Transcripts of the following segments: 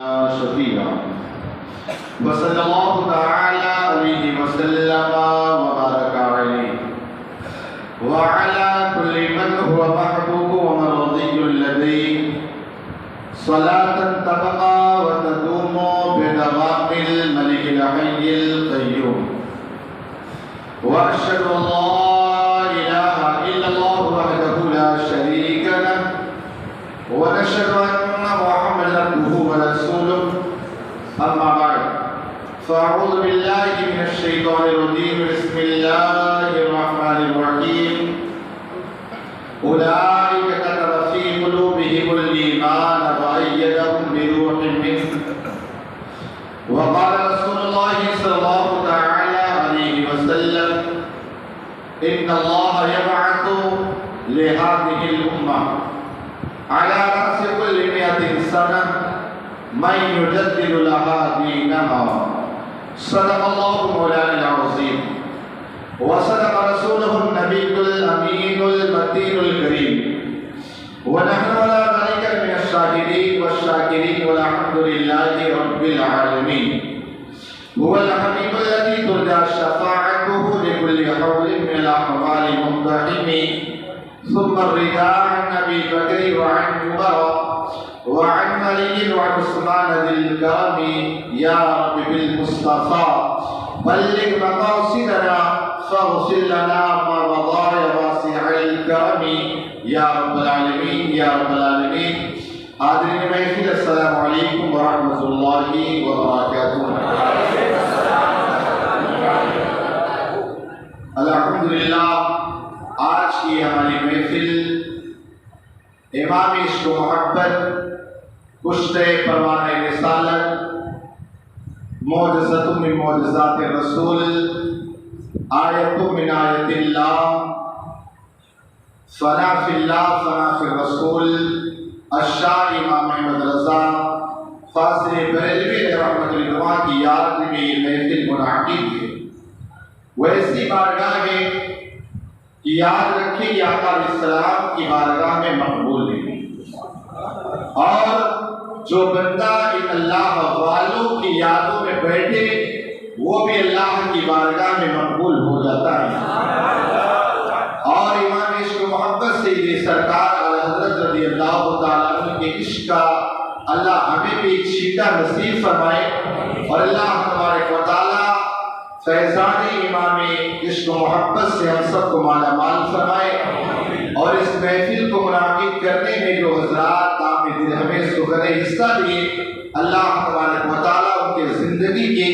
شفيعا وصلى الله تعالى عليه وسلم وبارك عليه وعلى كل من هو محبوب ومرضي لديه صلاة تبقى وتدوم بدوام الملك الحي القيوم وأشهد أن لا إله إلا الله وحده لا شريك له ونشهد أن محمدا عبده ورسوله أما بعد فأعوذ بالله من الشيطان الرجيم بسم الله الرحمن الرحيم أولئك كتب في قلوبهم الإيمان وأيدهم بروح منه وقال رسول الله صلى الله تعالى عليه وسلم إن الله يبعث لهذه الأمة على رأس كل 100 سنة من يجدد لها دينها صدق الله مولانا العظيم وصدق رسوله النبي الأمين المتين الكريم ونحن على ذلك من الشاهدين والشاكرين والحمد لله رب العالمين هو الحبيب الذي ترجى شفاعته لكل حول من الأحوال المقتحم ثم الرضا عن أبي بكر وعن عمر وعن علي وعن عثمان ذي الكرم يا رب بالمصطفى بلغ مقاصدنا فاغفر لنا ما مضى يا واسع الكرم يا رب العالمين يا رب العالمين. حاضرین محفل السلام علیکم ورحمۃ اللہ وبرکاتہ. الحمدللہ آج کی ہماری محفل امام عشق و محبت کشتے پروان رسالت معجزۃ من معجزات الرسول آیت من آیت اللہ فنا فی اللہ فنا فی الرسول الشاہ امام احمد رضا فاضل بریلوی رحمۃ اللہ کی یاد میں یہ محفل منعقد ہے. وہ ایسی بارگاہ ہے کہ یاد رکھیں کہ آقا علیہ السلام کی بارگاہ میں مقبول ہے اور جو بندہ ان اللہ والوں کی یادوں میں بیٹھے وہ بھی اللہ کی بارگاہ میں مقبول ہو جاتا ہے. اور امام عشق و محبت سے یہ سرکار حضرت رضی اللہ تعالیٰ عنہ کے عشق کا اللہ ہمیں بھی ایک چھیٹا نصیب فرمائے اور اللہ تبارک و تعالیٰ فیضان امام عشق و محبت سے ہم سب کو مالا مال فرمائے. اور اس محفل کو منعقد کرنے میں جو حضرات دل ہمیں سخن حصہ دیے اللہ تبارک و تعالیٰ ان کے زندگی کے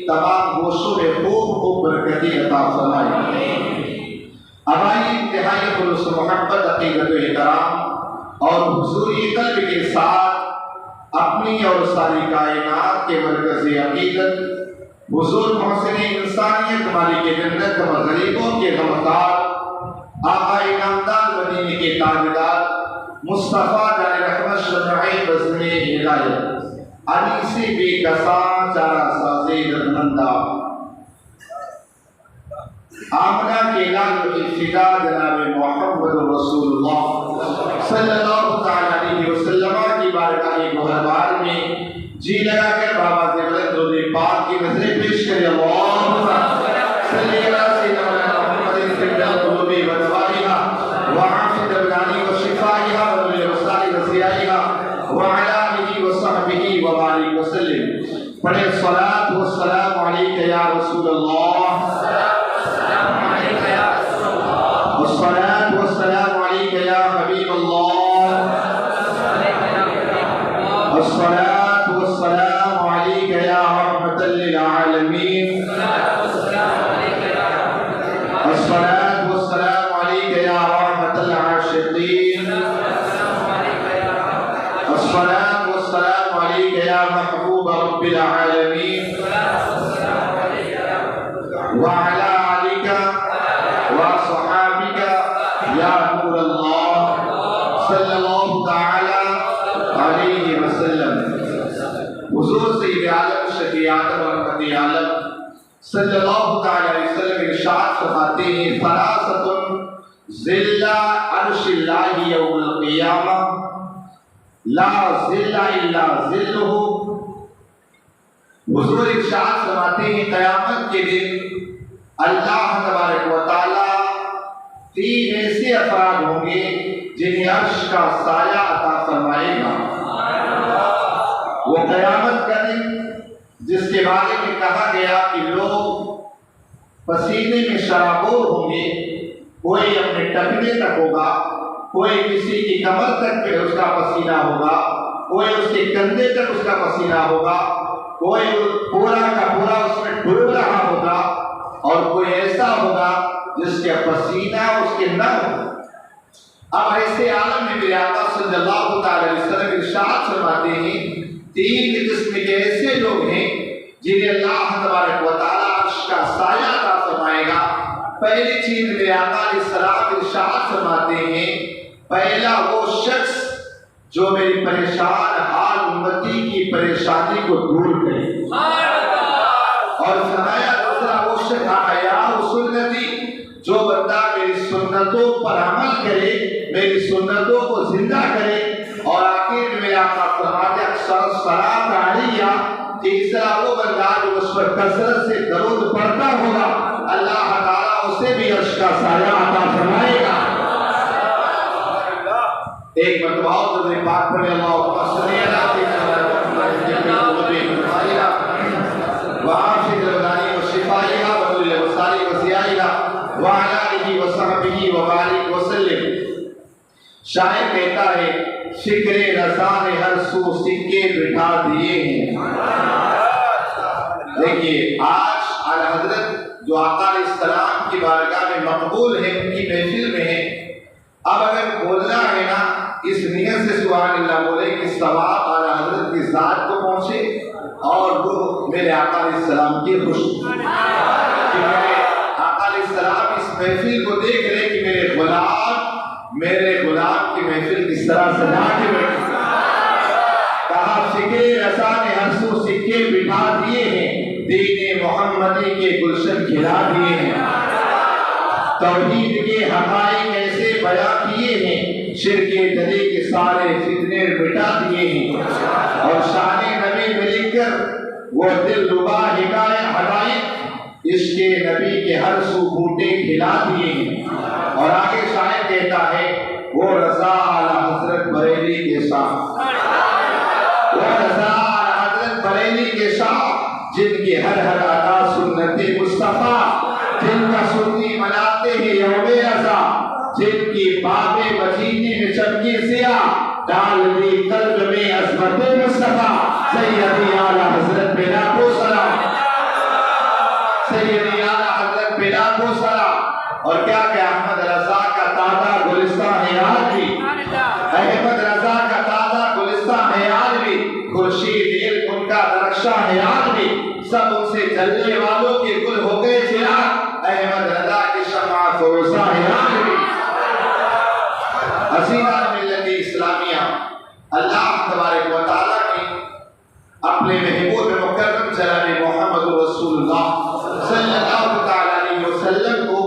تمام گوشوں میں خوب خوب برکتی عطا فرمائے. اب آئیے انتہائی خلوص و محبت عقیدت و احترام اور حضوری قلب کے ساتھ اپنی اور ساری کائنات کے مرکزی عقیدت حضور محسن انسانیت مالک جنت و غریبوں کے غمخوار آقا نامدار مدینے کے تاجدار مصطفیٰ جان رحمت شفیع بزم ہدایت علی سے بے کسا چارہ سازے درمندہ آمنہ کے لال ابتدا جناب محمد رسول اللہ صلی اللہ تعالیٰ علیہ وسلم کی بارگاہ گوہربار میں جی لگا کر بابا زبرت روز پاک کی نظریں پیش کرے. اللہم صلی اللہ سیدنا محمد فی القلوب و دوائها وعافی الابدان و شفائها و بالوصال و ضیائها وعلی آلہ و صحبہ و بارک وسلم. پڑھے صلاۃ و سلام علیک یا رسول اللہ والصلاة والسلام عليك يا حبيب الله والصلاة والسلام عليك يا رحمة للعالمين والصلاة والسلام عليك يا رحمة العاشقين والصلاة والسلام عليك يا محبوب رب العالمين وعلى آلك وصحابك یا نور اللہ صلی اللہ تعالی علیہ وسلم. حضور سید عالم شفیع عالم رحمت عالم صلی اللہ تعالی علیہ وسلم ارشاد فرماتے ہیں ثلاثۃ ظل عرش اللہ یوم القیامہ لا ظل الا ظلہ حضور ارشاد فرماتے ہیں قیامت کے دن اللہ تبارک و تعالیٰ 3 ایسے افراد ہوں گے جنہیں عرش کا سایہ عطا فرمائے گا۔ وہ قیامت کا دن جس کے بارے میں کہا گیا کہ لوگ پسینے میں شرابور ہوں گے، کوئی اپنے ٹکنے تک ہوگا، کوئی کسی کی کمر تک پہ اس کا پسینہ ہوگا، کوئی اس کے کندھے تک اس کا پسینہ ہوگا، کوئی پورا کا پورا اس میں ڈوب رہا ہوگا، اور کوئی ایسا ہوگا جس کے پسینہ اس کے نہ ہو۔ اب ایسے عالم میں میرے آقا صلی اللہ تعالی علیہ وسلم ارشاد فرماتے ہیں 3 قسم کے ایسے لوگ ہیں جنہیں اللہ تبارک و تعالیٰ عرش کا سایہ عطا فرمائے گا۔ پہلی چیز میرے آقا علیہ السلام ارشاد فرماتے ہیں، پہلا وہ شخص جو میری پریشان حال امتی کی پریشانی کو دور کرے، اور فرمایا دوسرا وہ شخص احیاء سنتی، جو بندہ میری سنتوں پر عمل کرے، میری سنتوں کو زندہ کرے، اور آخر میں میرے آقا فرماتے ہیں اکثر الصلاۃ علیہ، تیسرا وہ بندہ جو اس پر کثرت سے درود پڑھتا ہوگا، اللہ تعالیٰ اسے بھی عرش کا سایہ عطا فرمائے گا۔ ایک مرتبہ اور درود پاک پڑھیں، اللہم صلی علی سیدنا وعافی الابدان وشفائها وكل الابصار وضیائها وعلى آلہ وصحبہ وبارک وسلم۔ شاعر کہتا ہے فکر رضا نے ہر سو سکے بٹھا دیے ہیں۔ دیکھیے آج اعلیٰ حضرت جو آقا علیہ السلام کی بارگاہ میں مقبول ہے، ان کی محفل میں ہے، اب اگر بولنا ہے نا اس نیت سے سبحان اللہ بولے کہ ثواب اعلیٰ حضرت کی ذات کو پہنچے اور وہ میرے آقا علیہ السلام کی خوش کہ میرے آقا علیہ السلام اس محفل کو دیکھ رہے کہ میرے غلام کی محفل کس طرح سجا کے بیٹھے۔ کہا فکر رضا نے ہر سو سکے بٹھا دیے ہیں، دین محمدی کے گلشن کھلا دیے ہیں، توحید کے حقائق ایسے بیان کیے ہیں، شرک دلی کے سارے فتنے مٹا دیے ہیں، اور شان نبی میں لکھ کر وہ دل ربا حقائق عشق نبی کے ہر سو بوٹے کھلا دیے ہیں۔ اور آگے شاعر کہتا ہے وہ رضا اعلیٰ حضرت بریلی کے ساتھ، وہ رضا اعلیٰ حضرت بریلی کے ساتھ جن کی ہر ادا سنت مصطفیٰ، جن کا سنی مناتے ہیں یوم رضا، جن کی باب مجیدی میں چمکی سیاہ، ڈال دی قلب میں عظمت مصطفیٰ، سیدی اعلیٰ حضرت پہ لاکھوں سلام، سیدی اعلیٰ حضرت پہ لاکھوں سلام۔ اور کیا کہ احمد رضا کا تازہ گلستان ہے آج بھی، احمد رضا کا تازہ گلستان ہے آج بھی، خورشید علم ان کا درخشاں ہے آج بھی، سب ان سے جلنے والوں کے گل ہو گئے چراغ، احمد رضا کی شمع فروزاں ہے آج بھی۔ عزیزان ملت اسلامیہ، اللہ تبارک و تعالیٰ نے اپنے محبوب مکرم جناب محمد رسول اللہ صلی اللہ علیہ وسلم کو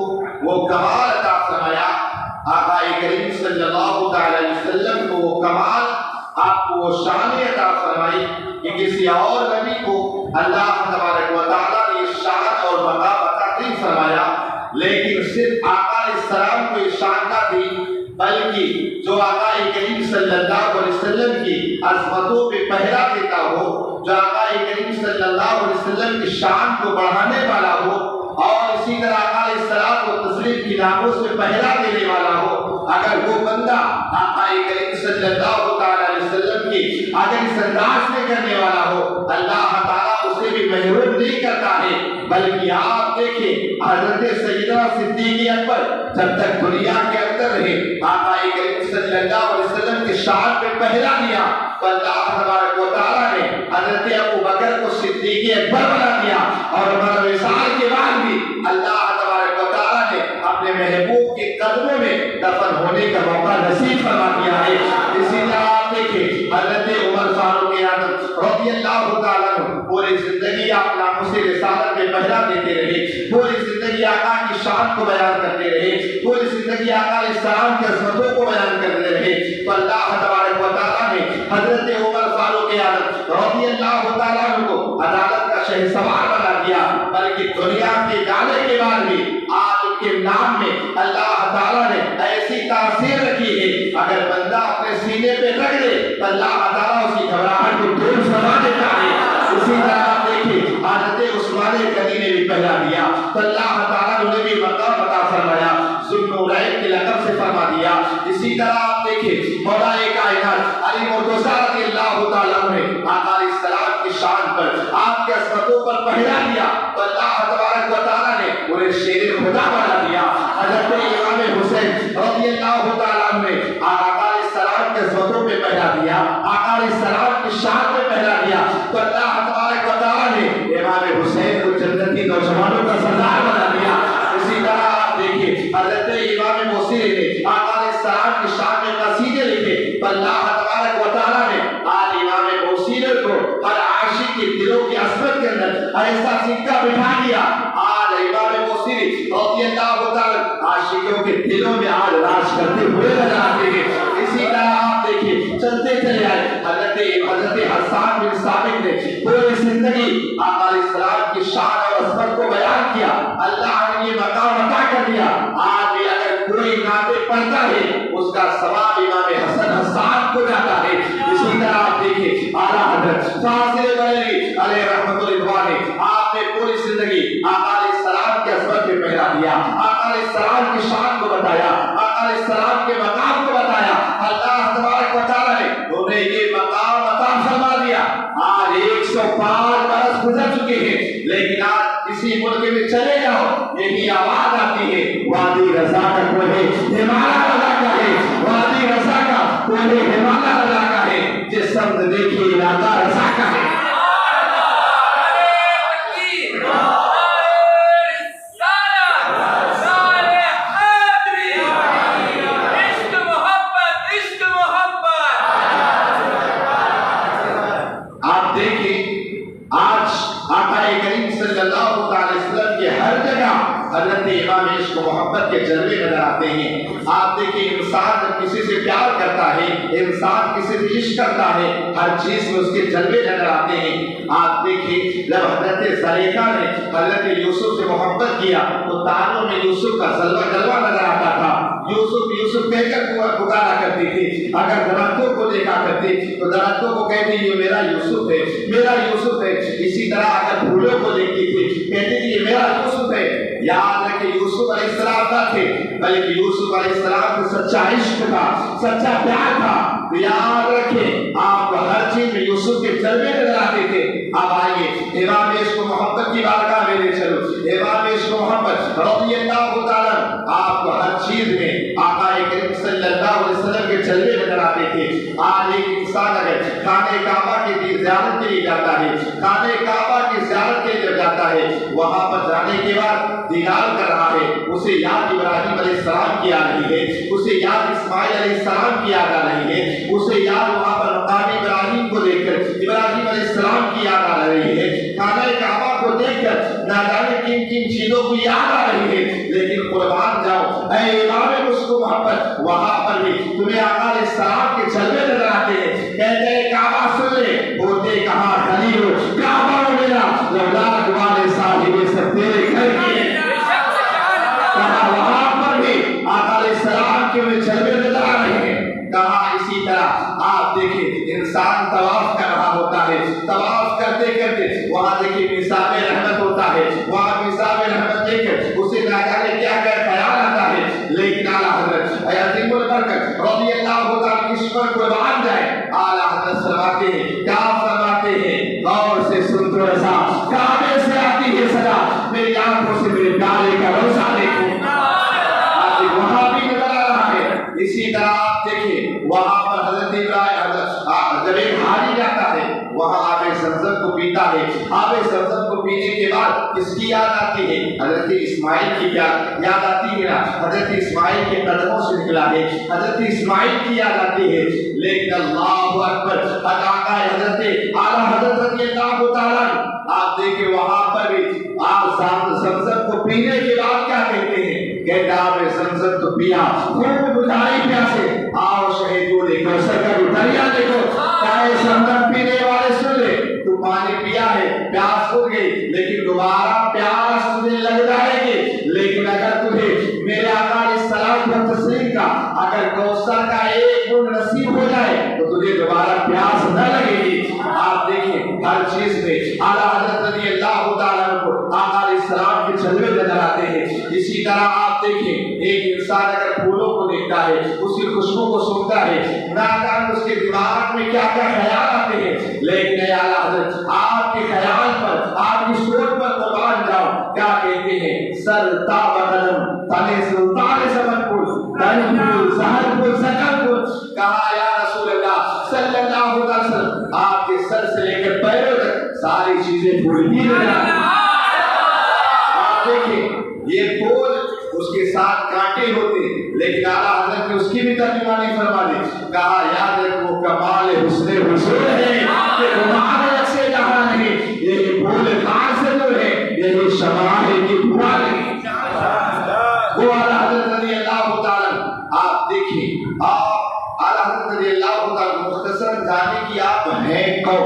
وہ کمال عطا فرمایا، آقا کریم صلی اللہ علیہ وسلم کو وہ کمال، آپ کو وہ شان عطا فرمائی کہ کسی اور نبی کو اللہ تبارک و تعالیٰ نے شان اور مقام عطا نہیں فرمایا، لیکن صرف آقا علیہ السلام کو یہ شان نہ دی، بلکہ جو آقا کریم صلی اللہ علیہ وسلم کی عظمتوں پہ پہرا دیتا ہو، جو آقا کریم صلی اللہ علیہ وسلم کی شان کو بڑھانے والا ہو، اور اسی طرح آقا علیہ السلام کو تسلیم کی ناموں سے پہرا دینے والا ہو، اگر وہ بندہ آقا کریم صلی اللہ علیہ وسلم کی اگر اس انداز میں کرنے والا ہو، اللہ تعالیٰ اسے بھی محروم نہیں کرتا ہے، بلکہ آپ دیکھیں حضرت سیدنا صدیق اکبر جب تک دنیا کے اندر رہے، آقا کریم صلی اللہ علیہ وسلم کے شان پہ پہرا دیا، تو اللہ تبارک و تعالیٰ نے حضرت ابو بکر کو صدیق اکبر بنا دیا، اور ہمارے وصال کے بعد بھی اللہ تبارک و تعالیٰ نے اپنے محبوب کے قدموں میں دفن ہونے کا موقع نصیب فرما دیا ہے۔ اسی طرح آپ دیکھیں حضرت عمر فاروق اعظم رضی اللہ تعالیٰ عنہ پوری زندگی آپ ناموس رسالت میں پہرا دیتے رہے، پوری زندگی آقا کی شان کو بیان کرتے رہے، پوری زندگی آقا علیہ السلام کی عظمتوں کو بیان کرتے رہے، تو اللہ تبارک و تعالیٰ نے حضرت عمر فاروق اعظم رضی اللہ تعالیٰ عنہ کو عدالت کا شہسوار بنا دیا، بلکہ دنیا کے جانے کے بعد بھی آج ان کے نام میں اللہ تعالیٰ نے ایسی تاثیر رکھی ہے، اگر بندہ اپنے سینے پہ رکھ دے تو اللہ تعالیٰ اس کی گھبراہٹ کو دور فرما دیتا ہے۔ اسی طرح آپ دیکھیں حضرت عثمان غنی نے بھی پہلا دیا تو اللہ تعالیٰ نے بھی مقام عطا فرمایا، ذوالنورین کے لقب سے فرما دیا۔ اسی طرح آپ دیکھیں مولا کائنات علی مرتضیٰ رضی اللہ تعالیٰ نے آقا علیہ السلام کی شان پر، آپ کے عظمتوں پر پہلا دیا تو اللہ تبارک و تعالیٰ نے انہیں شیر خدا بنا دیا۔ حضرت امام حسین رضی اللہ تعالیٰ نے آقا علیہ السلام کے عظمتوں پہ پہلا دیا، آقا علیہ السلام کی شان پہ پہلا دیا تو اللہ تبارک و تعالیٰ نے امام حسین کو جنتی نوجوانوں کا سردار بنا دیا۔ اسی طرح آپ دیکھیں حضرت امام موصلی نے آقا علیہ السلام کی شان میں قصیدے لکھے تو اللہ تبارک و تعالیٰ نے آج امام موصلی کو ہر عاشق کے دلوں کی عصمت کے اندر ایسا سکہ بٹھا دیا، آج امام موصلی رضی اللہ تعالیٰ عاشقوں کے دلوں میں آج راج کرتے ہوئے نظر آتے ہیں۔ اسی طرح آپ دیکھیں چلتے چلے آئے حضرت حسان بن ثابت نے پوری زندگی آقا علیہ السلام کی شان اور عظمت کو بیان کیا، اللہ نے یہ مقام عطا کر دیا۔ آج بھی اگر کوئی نعتیں پڑھتا ہے اس کا ثواب امام حسن حسان کو جاتا ہے۔ اسی طرح آپ دیکھیں اعلیٰ حضرت فاضل بریلوی علیہ رحمۃ اللہ نے آپ نے پوری زندگی آقا علیہ السلام کی عظمت پہ پہلا دیا، آقا علیہ السلام کی شان کو بتایا، آقا علیہ السلام کے مقام کو بتایا۔ اللہ تبارک و تعالیٰ نے انہیں یہ مقام عطا فرما دیا۔ آج 105 برس گزر چکے ہیں، لیکن آج کسی ملک میں چلے جاؤ یہی آواز آتی ہے وادی رضا کا کوہ ہمالا رضا کا ہے، وادی رضا کا کوہ ہمالا رضا کا ہے، جس سمت دیکھیے علاقہ رضا کا ہے۔ حضرت امام عشق و محبت کے جلوے نظر آتے ہیں۔ آپ دیکھیں انسان جب کسی سے پیار کرتا ہے، انسان کسی سے عشق کرتا ہے، ہر چیز میں اس کے جلوے نظر آتے ہیں۔ آپ دیکھیں جب حضرت زلیخا نے حضرت یوسف سے محبت کیا تو تانوں میں یوسف کا جلوہ نظر آتا تھا۔ یوسف یوسف کہہ کر پکارا کرتی تھی، اگر درختوں کو دیکھا کرتی تو درختوں کو کہتی یہ میرا یوسف ہے، میرا یوسف ہے۔ اسی طرح اگر پھولوں کو دیکھتی تھی کہتی تھی یہ میرا یوسف ہے۔ یاد رکھے یوسف علیہ السلام نہ تھے بلکہ یوسف علیہ السلام کو سچا عشق تھا، سچا پیار تھا۔ یاد رکھیں آپ ہر چیز میں یوسف کے جلوے نظر آتے تھے۔ اب آئیے امام عشق و محبت کی بارگاہ میں لے چلو۔ امام عشق و محبت رضی اللہ تعالیٰ آپ کو ہر چیز میں آقا کریم صلی اللہ علیہ وسلم کے جلوے نظر آتے تھے۔ آج ایک انسان اگر خانہ کعبہ کی زیارت کے لیے جاتا ہے، خانہ کعبہ کی زیارت کے لیے جاتا ہے، وہاں پر جانے کے بعد دیدار کر رہا ہے، اسے یاد ابراہیم علیہ السلام کی آ رہی ہے، اسے یاد اسماعیل علیہ السلام کی یاد آ رہی ہے، اسے یاد وہاں پر مقام ابراہیم کو دیکھ کر ابراہیم علیہ السلام کی یاد آ رہی ہے، خانہ کعبہ کو دیکھ کر نہ جانے کن کن چیزوں کو یاد آ رہی ہے۔ لیکن قربان جاؤ اے امام عشق و محبت، وہاں پر بھی تمہیں آقا علیہ السلام کے جلوے نظر آتے ہیں۔ کہتے ہیں کعبہ سن لے، ہوتے کہاں خلیل کعبہ میرا لولاک والے صاحب سب تیرے گھر کی ہے۔ کہا وہاں پر بھی آقا علیہ السلام کے میں جلوے نظر آ رہے ہیں۔ کہا اسی طرح آپ دیکھیں انسان طواف کر رہا ہوتا ہے، طواف کرتے کرتے وہاں دیکھیں میثاق رحمت ہوتا ہے، وہاں میثاق رحمت دیکھ کر اسے نہ جانے کیا کیا خیال آتا ہے۔ لیکن اعلیٰ حضرت عظیم البرکت رضی اللہ تعالیٰ اس پر قربان جائے، اعلیٰ حضرت فرماتے ہیں کیا فرماتے ہیں، غور سے سن تو رضا کعبے سے آتی ہے صدا، میری آنکھوں سے میرے پیارے کا روزہ دیکھو۔ وہاں بھی نظر آ رہا ہے۔ اسی طرح آپ دیکھیں وہاں پر حضرت ابراہیم جب ایک حاجی جاتا ہے وہاں آب زمزم کو پیتا ہے، آب زمزم کو پینے کے بعد کس کی یاد آتی ہے؟ حضرت اسماعیل کی یاد آتی ہے نا، حضرت اسماعیل کے قدموں سے نکلا ہے، حضرت اسماعیل کی یاد آتی ہے۔ لیکن اللہ اکبر حضرت اعلیٰ حضرت رضی اللہ تعالیٰ آپ دیکھیں وہاں پر بھی آپ زمزم کو پینے کے بعد کیا کہتے ہیں؟ کہتے آپ نے زمزم تو پیا، خوب بجھائی پیاسے، آؤ شہید کو دیکھو، سرکر دریا دیکھو، چاہے زمزم پینے والے سن لے تو پانی پانی پیا ہے، پیاس ہو گئی، لیکن دوبارہ پیاس تجھے لگ جائے گی، لیکن اگر تجھے میرے آقا علیہ السلام پر تسلیم کا اگر کوثر کا ایک بوند نصیب ہو جائے تو تجھے دوبارہ پیاس نہ لگے گی۔ آپ دیکھیں ہر چیز میں اعلیٰ حضرت رضی اللہ تعالیٰ کو آقا علیہ السلام کے جلوے نظر آتے ہیں۔ اسی طرح آپ دیکھیں ایک انسان اگر پھولوں کو دیکھتا ہے، اس کی خوشبو کو سنتا ہے، نہ جانے اس کے دماغ میں کیا کیا خیال آتے ہیں، لیکن اے اعلیٰ حضرت آپ کے خیال پر، آپ کی سوچ پر قربان جاؤ، کیا کہتے ہیں؟ سر تاب قلم تنے سلطان سمن پور تن پور سہر پور سکن پور، کہا یا رسول اللہ صلی اللہ علیہ وسلم آپ کے سر سے لے کر پیروں تک ساری چیزیں پھولتی رہی۔ آپ دیکھیں یہ پھول اس کے ساتھ کانٹے ہوتے، لیکن اعلیٰ حضرت نے اس کی بھی ترجمانی فرما دی، کہا یاد رکھو کمال حسن حصول ہے کہ گمال اچھے جہاں ہے، یہ پھول کہاں سے جو ہے یہ شمع ہے کہ پورا نہیں۔ وہ اعلیٰ حضرت رضی اللہ تعالیٰ آپ دیکھیں، آپ اعلیٰ حضرت رضی اللہ تعالیٰ مختصر جانے کی آپ ہیں کون،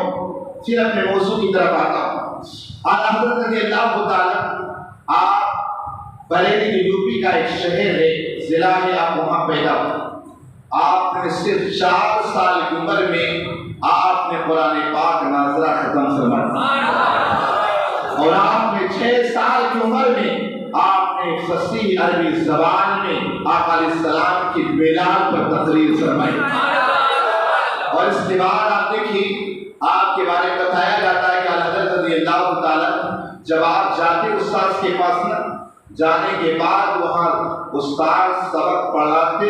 پھر اپنے موضوع کی طرف آتا ہوں۔ اعلیٰ حضرت رضی اللہ تعالیٰ آپ بریلی جو یوپی کا ایک شہر ہے، ضلع ہے، آپ وہاں پیدا ہوئے۔ آپ نے صرف 4 سال کی عمر میں آپ نے قرآن پاک ناظرہ ختم فرمایا، اور آپ نے 6 سال کی عمر میں آپ نے فصیح عربی زبان میں آقا علیہ السلام کی میلاد پر تقریر فرمائی، اور اس کے بعد آپ دیکھیے آپ کے بارے میں بتایا جاتا ہے کہ حضرت رضی اللہ تعالیٰ جب آپ جاتے استاد کے پاس نہ جانے کے بعد وہاں استاد سبق پڑھاتے،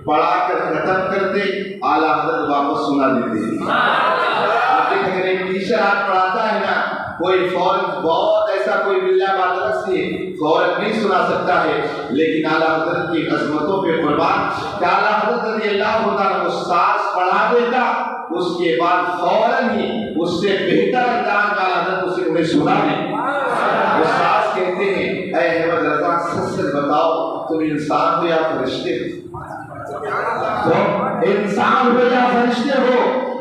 پڑھا کر ختم کرتے، اعلیٰ حضرت واپس سنا دیتے۔ آپ دیکھیں اگر ایک ٹیچر آپ پڑھاتا ہے نا، کوئی فوراً بہت ایسا کوئی بلّہ بات رکھ سے فوراً نہیں سنا سکتا ہے، لیکن اعلیٰ حضرت کی عظمتوں پہ قربان کہ اعلیٰ حضرت رضی اللہ تعالیٰ استاد پڑھا دیتا، اس کے بعد فوراً ہی اس سے بہتر انداز والا حضرت اسے انہیں سنا دے۔ استاد کہتے ہیں اے احمد رضا سچ سچ بتاؤ تم انسان ہو یا فرشتے ہو؟ تو انسان ہو یا فرشتے ہو،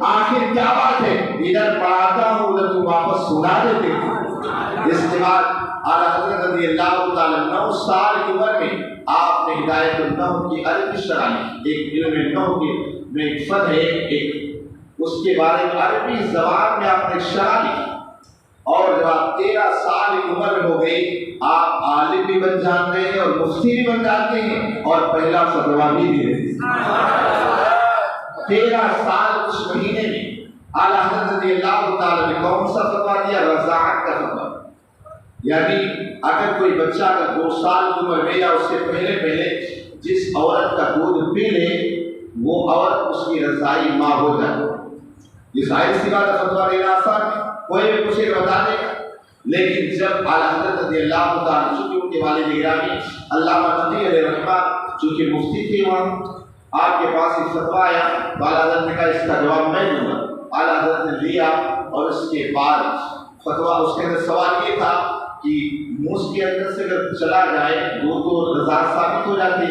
آخر کیا بات ہے؟ ادھر پڑھاتا ہوں ادھر تم واپس سنا دیتے ہو۔ اس کے بعد اعلیٰ حضرت رضی اللہ تعالیٰ 9 سال کی عمر میں آپ نے ہدایت النحو کی عربی شرح لی، ایک علم نحو میں ایک فن ہے، ایک اس کے بارے میں عربی زبان میں آپ نے شرح لکھی، اور جب آپ 13 سال کی عمر میں ہو گئی آپ عالم بھی بن جاتے ہیں اور مفتی بھی بن جاتے ہیں اور پہلا فتویٰ بھی دے دیتے ہیں۔ 13 سال کچھ مہینے میں اعلیٰ حضرت رضی اللہ تعالیٰ نے کون سا فتویٰ دیا؟ رضاعت کا فتویٰ، یعنی اگر کوئی بچہ اگر 2 سال کی عمر میں یا اس سے پہلے جس عورت کا دودھ پی لے وہ عورت اس کی رضائی ماں ہو جائے۔ یہ ظاہر سی بات ہے، فتویٰ دینا آسان ہے، کوئی بھی پوچھے گا بتا دے گا، لیکن جب اعلیٰ حضرت رضی اللہ تعالیٰ چونکہ ان کے والد گرامی علامہ نقی علیہ رحمہ چونکہ مفتی تھے وہاں، آپ کے پاس ایک فتویٰ آیا تو اعلیٰ حضرت نے کہا اس کا جواب میں دوں گا۔ اعلیٰ حضرت نے لیا اور اس کے بعد فتویٰ اس کے اندر سوال یہ تھا کہ منہ کے اندر سے اگر چلا جائے دودھ تو رضاعت ثابت ہو جاتی،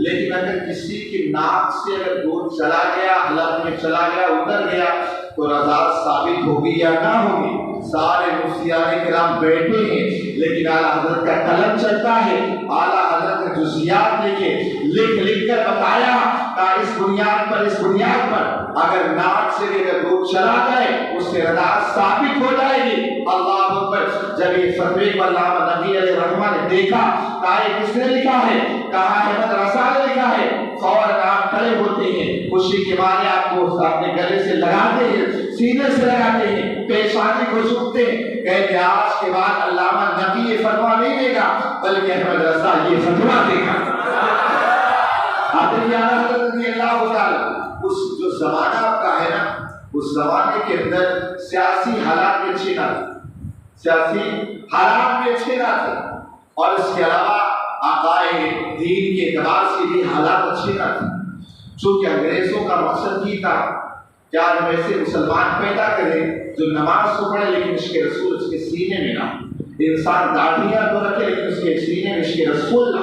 لیکن اگر کسی کی ناک سے اگر دودھ چلا گیا، حلق میں چلا گیا، اتر گیا تو رضاعت ثابت ہوگی یا نہ ہوگی؟ سارے مفتیان کرام بیٹھے ہیں، لیکن اعلیٰ حضرت کا قلم چلتا ہے، اعلیٰ حضرت نے جزیات لکھ کر بتایا کہ اس بنیاد پر اگر ناک سے اگر دودھ چلا جائے اس سے رضاعت ثابت ہو جائے گی۔ اللہ اکبر! جب یہ فتوے کو علامہ نقی علیہ رحمہ نے دیکھا، کہا یہ کس نے لکھا ہے؟ کہا احمد رضا نے لکھا ہے۔ فوراً آپ کھڑے ہوتے ہیں، خوشی کے مارے آپ کو اپنے گلے سے لگاتے ہیں، سینے سے لگاتے ہیں، پیشانی کو چھوتے ہیں، کہتے ہیں آج کے بعد علامہ نقی یہ فتویٰ نہیں دے گا بلکہ احمد رضا یہ فتویٰ دے گا۔ حضرت رضی اللہ تعالیٰ اس جو زمانہ آپ کا ہے نا، اس زمانے کے اندر سیاسی حالات میں اچھے نہ تھے، اور اس کے علاوہ عقائد دین کے اعتبار سے بھی حالات اچھے نہ تھے، چونکہ انگریزوں کا مقصد یہ تھا کہ آج ایسے مسلمان پیدا کرے جو نماز تو پڑھے لیکن اس کے رسول اس کے سینے میں نہ، انسان داڑھیاں تو رکھے لیکن اس کے سینے میں اس کے رسول نہ۔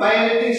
35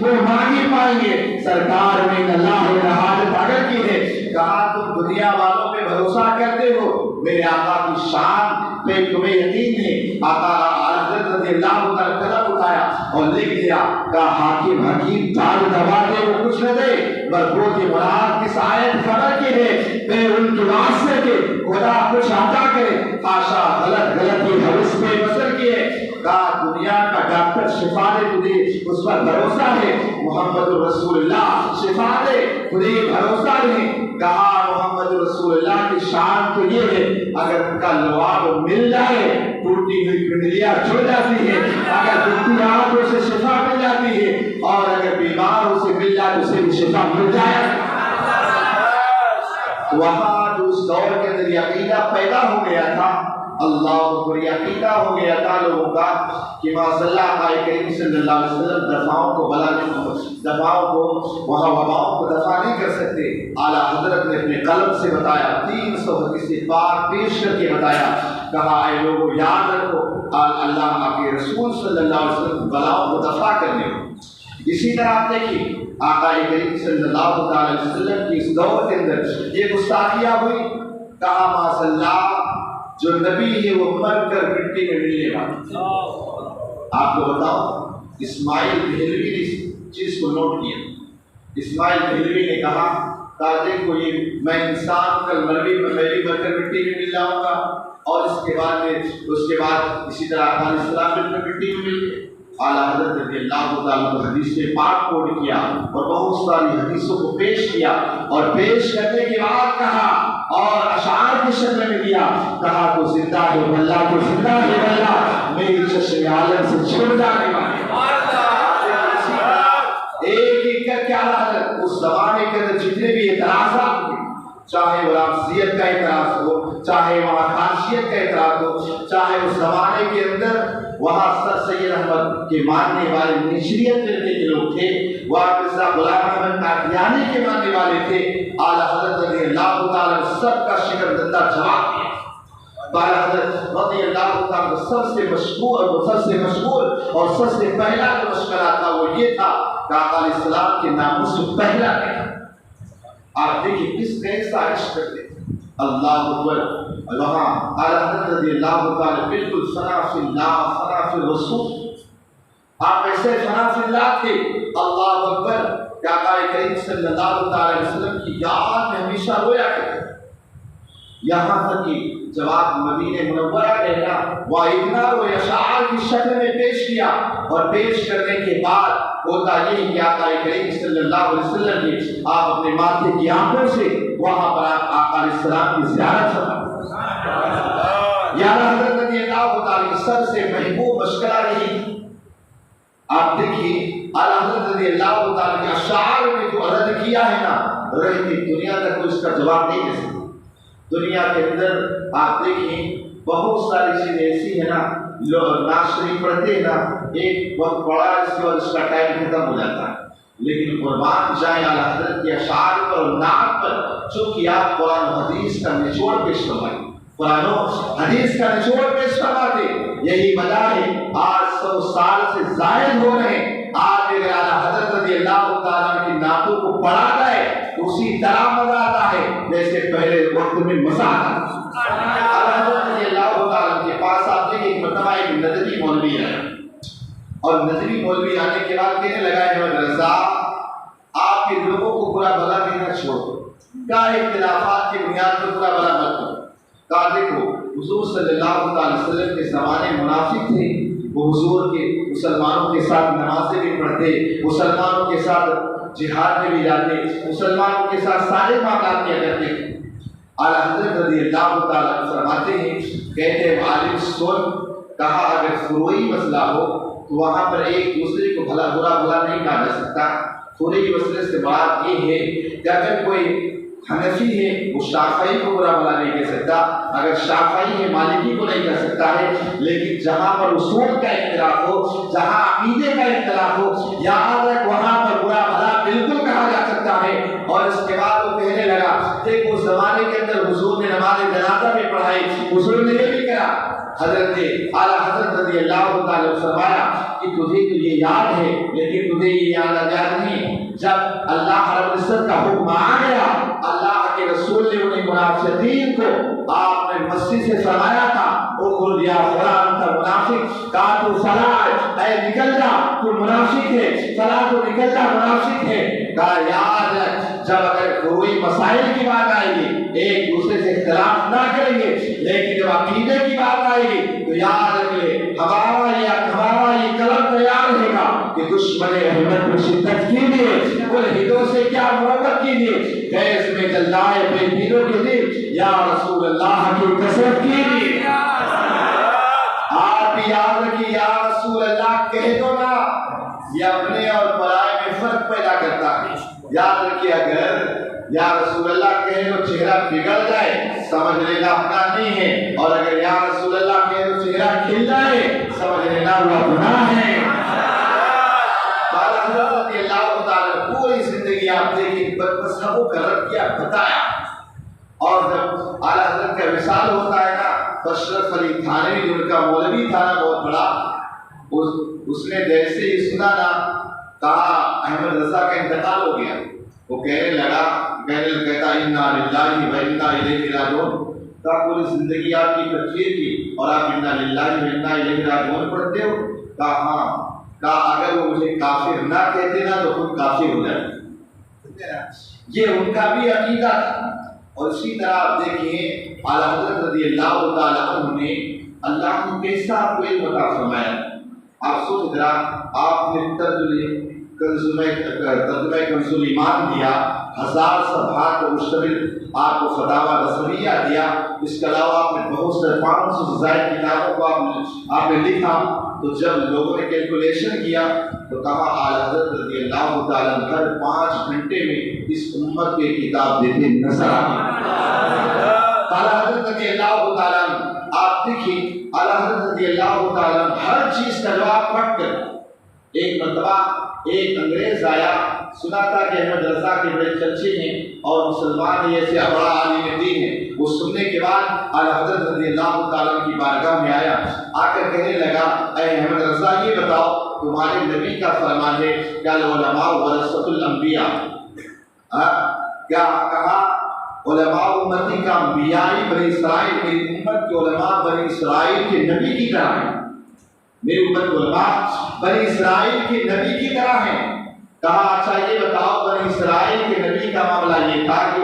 وہ مانگے پائیں گے. سرکار نے اللہ نے حاجت اگر کی ہے کہا تم دنیا والوں پہ بھروسہ کرتے ہو میرے آقا کی شان پہ تمہیں یقین ہے. آقا حضرت رضی اللہ عنہ قلم اٹھایا اور لکھ دیا کہا حاکم حکیم داد دبا دے وہ کچھ نہ دے مربوط مراد کس آیت خبر کی ہے میں ان کے واسطے کے خدا کچھ عطا کرے خاشا غلط غلطی حوث پہ بسر کیے. کہا دنیا کا ڈاکٹر شفا دے تجھے اس پر بھروسہ ہے محمد رسول اللہ شفا دے تجھے بھروسہ نہیں. کہا محمد رسول اللہ کی شان تو یہ ہے اگر ان کا لعاب مل جائے ٹوٹی ہوئی پنڈلیاں جڑ جاتی ہے اگر دکھی آنکھوں سے شفا مل جاتی ہے اور اگر بیماروں سے مل جائے اسے بھی شفا مل جائے. وہاں جو اس دور کے اندر عقیدہ پیدا ہو گیا تھا اللہ اکبر عقیدہ ہو گیا تھا لوگوں کا کہ ماشاء اللہ کریم صلی اللہ علیہ وسلم دفاعوں کو دفاعوں کو وہاں وباؤں کو دفاع نہیں کر سکتے. اعلیٰ حضرت نے اپنے قلم سے بتایا 300 حدیث پاک پیش کر کے بتایا کہا اے لوگوں یاد رکھو اللہ کے رسول صلی اللہ علیہ وسلم بلاؤں کو دفاع کرنے کو. اسی طرح آپ دیکھیے آقا کریم صلی اللہ علیہ وسلم کی اس دور کے اندر یہ گستاخیاں ہوئی. کہا ماشاء اللہ جو نبی ہے وہ مر کر مٹی میں ملنے والا. آپ کو بتاؤ اسماعیل دہلوی نے اس چیز کو نوٹ کیا. اسماعیل دہلوی نے کہا دیکھو یہ میں انسان کل میں بھی مر کر مٹی میں مل جاؤں گا اور اس کے بعد اسی طرح علیہ السلام مل کر مٹی میں مل گئے. اعلیٰ حضرت رضی اللہ تعالیٰ کو حدیث پاک کوٹ کیا اور بہت ساری حدیثوں کو پیش کیا اور پیش کرنے کے بعد کہا اور اشعار کی شکل میں دیا کہا تو زندہ ہے اللہ تو زندہ ہے اللہ میری چشم عالم سے چھوڑ جانے والے. ایک ایک کر کے اعلیٰ حضرت اس زمانے کے اندر جتنے بھی اعتراضات ہوئے چاہے وہ رافضیت کا اعتراض ہو چاہے وہاں خارجیت کا اعتراض ہو چاہے اس زمانے کے اندر وہاں سر سید احمد کے ماننے والے نشریت فرقے کے لوگ تھے وہاں مرزا غلام احمد قادیانی کے ماننے والے تھے. اعلیٰ حضرت رضی اللہ تعالیٰ سب کا شکر زندہ جواب دیا. اعلیٰ حضرت رضی اللہ تعالیٰ سب سے مشغول اور سب سے پہلا جو مشغلہ تھا وہ یہ تھا کہ آقا علیہ السلام کے ناموس سے پہلا کیا. آپ دیکھیں کس کیسا عشق کرتے اللہ اکبر. وہاں اعلیٰ حضرت رضی اللہ تعالیٰ بالکل ثنا فی اللہ ثنا فی الرسول آپ ایسے ثنا فی اللہ تھے اللہ اکبر کہ آقا کریم صلی اللہ علیہ وسلم کی یاد میں ہمیشہ رویا کرتے. یہاں تک کہ جب آپ مدینہ منورہ گئے نا وہ اتنا وہ اشعار کی شکل میں پیش کیا اور پیش کرنے کے بعد ہوتا یہ کہ آقا کریم صلی اللہ علیہ وسلم نے آپ اپنے ماتھے کی آنکھوں سے وہاں پر آقا علیہ السلام کی زیارت فرمائی. یا حضرت رضی اللہ تعالیٰ سب سے محبوب مشغلہ رہی. آپ دیکھیے اعلیٰ حضرت رضی اللہ تعالیٰ کے اشعار میں جو عرض کیا ہے نا رہتی دنیا تک کوئی اس کا جواب نہیں دے سکتا. دنیا کے اندر آپ دیکھیں بہت ساری چیزیں ایسی ہیں نا نعت شریف پڑھتے ہیں نا ایک وقت پڑھا اس کے بعد اس کا ٹائم ختم ہو جاتا ہے لیکن قربان جائیں اعلیٰ حضرت کے اشعار پر اور نعت پر چونکہ آپ قرآن و حدیث کا نچوڑ پیش فرمائیں قرآن و حدیث کا نچوڑ پیش فرماتے. یہی وجہ ہے آج 100 سال سے زائد ہو رہے ہیں. آج اگر اعلیٰ حضرت رضی اللہ تعالیٰ کی نعتوں کو پڑھا جائے تو اسی طرح مزہ آتا ہے جیسے پہلے وقت میں مزہ آتا ہے. اعلیٰ حضرت رضی اللہ تعالیٰ کے پاس آپ دیکھیں ایک مرتبہ ایک ندوی مولوی آیا اور ندوی مولوی آنے کے بعد کہنے لگا ہے رضا آپ کے لوگوں کو برا بھلا کہنا چھوڑ دو کیا اختلافات کی بنیاد پر برا بھلا مت کرو. کہا دیکھو حضور صلی اللہ علیہ وسلم کے زمانے منافق تھے وہ حضور کے مسلمانوں کے ساتھ نمازیں بھی پڑھتے مسلمانوں کے ساتھ جہاد میں بھی جاتے مسلمانوں کے ساتھ سارے معاملات کیا کرتے. اعلیٰ حضرت رضی اللہ تعالیٰ فرماتے ہیں کہتے ہیں عالم سن کہا اگر فروعی مسئلہ ہو تو وہاں پر ایک دوسرے کو بھلا برا نہیں کہا جا سکتا. فروعی مسئلے سے بات یہ ہے کہ اگر کوئی حنفی ہے وہ شافعی کو برا بھلا نہیں کہہ سکتا اگر شافعی ہے مالکی کو نہیں کہہ سکتا ہے لیکن جہاں پر اصول کا اختلاف ہو جہاں عقیدے کا اختلاف ہو یہاں تک وہاں پر برا بھلا بالکل کہا جا سکتا ہے. اور اس کے بعد وہ کہنے لگا دیکھو اس زمانے کے اندر حضور نے نماز جنازہ میں پڑھائی حضور نے یہ بھی کرا. حضرت اعلیٰ حضرت رضی اللہ تعالیٰ تعالیٰ نے فرمایا کہ تجھے تو یہ یاد ہے لیکن تجھے یہ یاد نہیں، جب اللہ رب العزت کا حکم آ گیا، اللہ کے رسول نے انہیں منافقین کو آپ نے مسجد سے فرمایا تھا اخرج یا فلان انت منافق، کہا تو فلاں اے نکل جا تو منافق ہے، فلاں تو نکل جا منافق ہے۔ کہا یاد ہے جب اگر کوئی مسائل کی بات آئے گی ایک دوسرے سے اختلاف نہ کریں گے، لیکن جب عقیدے کی بات آئے گی تو یاد رکھے ہمارا یہ قلم تیار رہے گا کہ دشمن احمد پر شدت کیجیے، ملحدوں سے کیا محبت کیجیے، گیس میں جلائے بے دینوں کے دل یا رسول اللہ کی قسم کیجیے۔ آپ بھی یاد رکھیے یا رسول اللہ کہہ دو نا، یہ اپنے اور پرائے میں فرق پیدا کرتا ہے۔ یاد رکھیے اگر یا رسول اللہ کہے تو چہرہ بگڑ جائے سمجھ لینا اپنا نہیں ہے، اور اگر یا رسول اللہ کہے تو چہرہ کھل جائے سمجھ لینا وہ گناہ ہے۔ حضرت رضی اللہ تعالیٰ پوری زندگی آپ دیکھیں بدمذہبوں کا رد کیا بتایا، اور جب اعلیٰ حضرت کا وصال ہوتا ہے نا، اشرف علی تھانوی جو ان کا مولوی تھا نا بہت بڑا، اس نے جیسے ہی سنا نا کہا احمد رضا کا انتقال ہو گیا، وہ کہنے لگا کہتا انا للہ و انا الیہ راجعون، کہا پوری زندگی آپ کی تفسیر کی اور آپ انا للہ و انا الیہ راجعون پڑھتے ہو؟ کہا ہاں۔ کہا اگر وہ مجھے کافر نہ کہتے نا تو خود کافر ہو جاتے۔ یہ ان کا بھی عقیدہ تھا۔ اور اسی طرح آپ دیکھیں اعلیٰ حضرت رضی اللہ تعالیٰ عنہ نے اللہ نے کیسا آپ کو علم عطا فرمایا۔ آپ سوچ ذرا، آپ نے ترجمہ کنز الایمان دیا، 1000 صفحات پر مشتمل آپ کو فتاوی رسمیہ دیا، اس کے علاوہ آپ نے بہت سے 500 سے زائد کتابوں کو آپ نے لکھا۔ تو جب لوگوں نے کیلکولیشن کیا تو کہا اعلیٰ حضرت رضی اللہ تعالیٰ ہر 5 گھنٹے میں اس امت کے کتاب دیتے نظر آئے۔ اعلیٰ حضرت رضی اللہ تعالیٰ آپ دیکھیں اعلیٰ حضرت رضی اللہ تعالیٰ ہر چیز کا جواب پڑھ کر، ایک مرتبہ ایک انگریز آیا، سنا تھا کہ احمد رضا کے بڑے چرچے ہیں اور مسلمان یہ سے بڑا عالم دین ہے، وہ سننے کے بعد اعلیٰ حضرت رضی اللہ تعالیٰ کی بارگاہ میں آیا، آ کر کہنے لگا اے احمد رضا یہ بتاؤ تمہارے نبی کا فرمان ہے کہ العلماء ورثۃ الانبیاء، کیا کہا علماء امتی کا انبیاء بنی اسرائیل، میری امت کے علماء بنی اسرائیل کے نبی کی طرح ہیں، میری امت کے علماء بنی اسرائیل کے نبی کی طرح ہیں۔ کہا اچھا یہ بتاؤ بنی اسرائیل کے نبی کا معاملہ یہ تھا کہ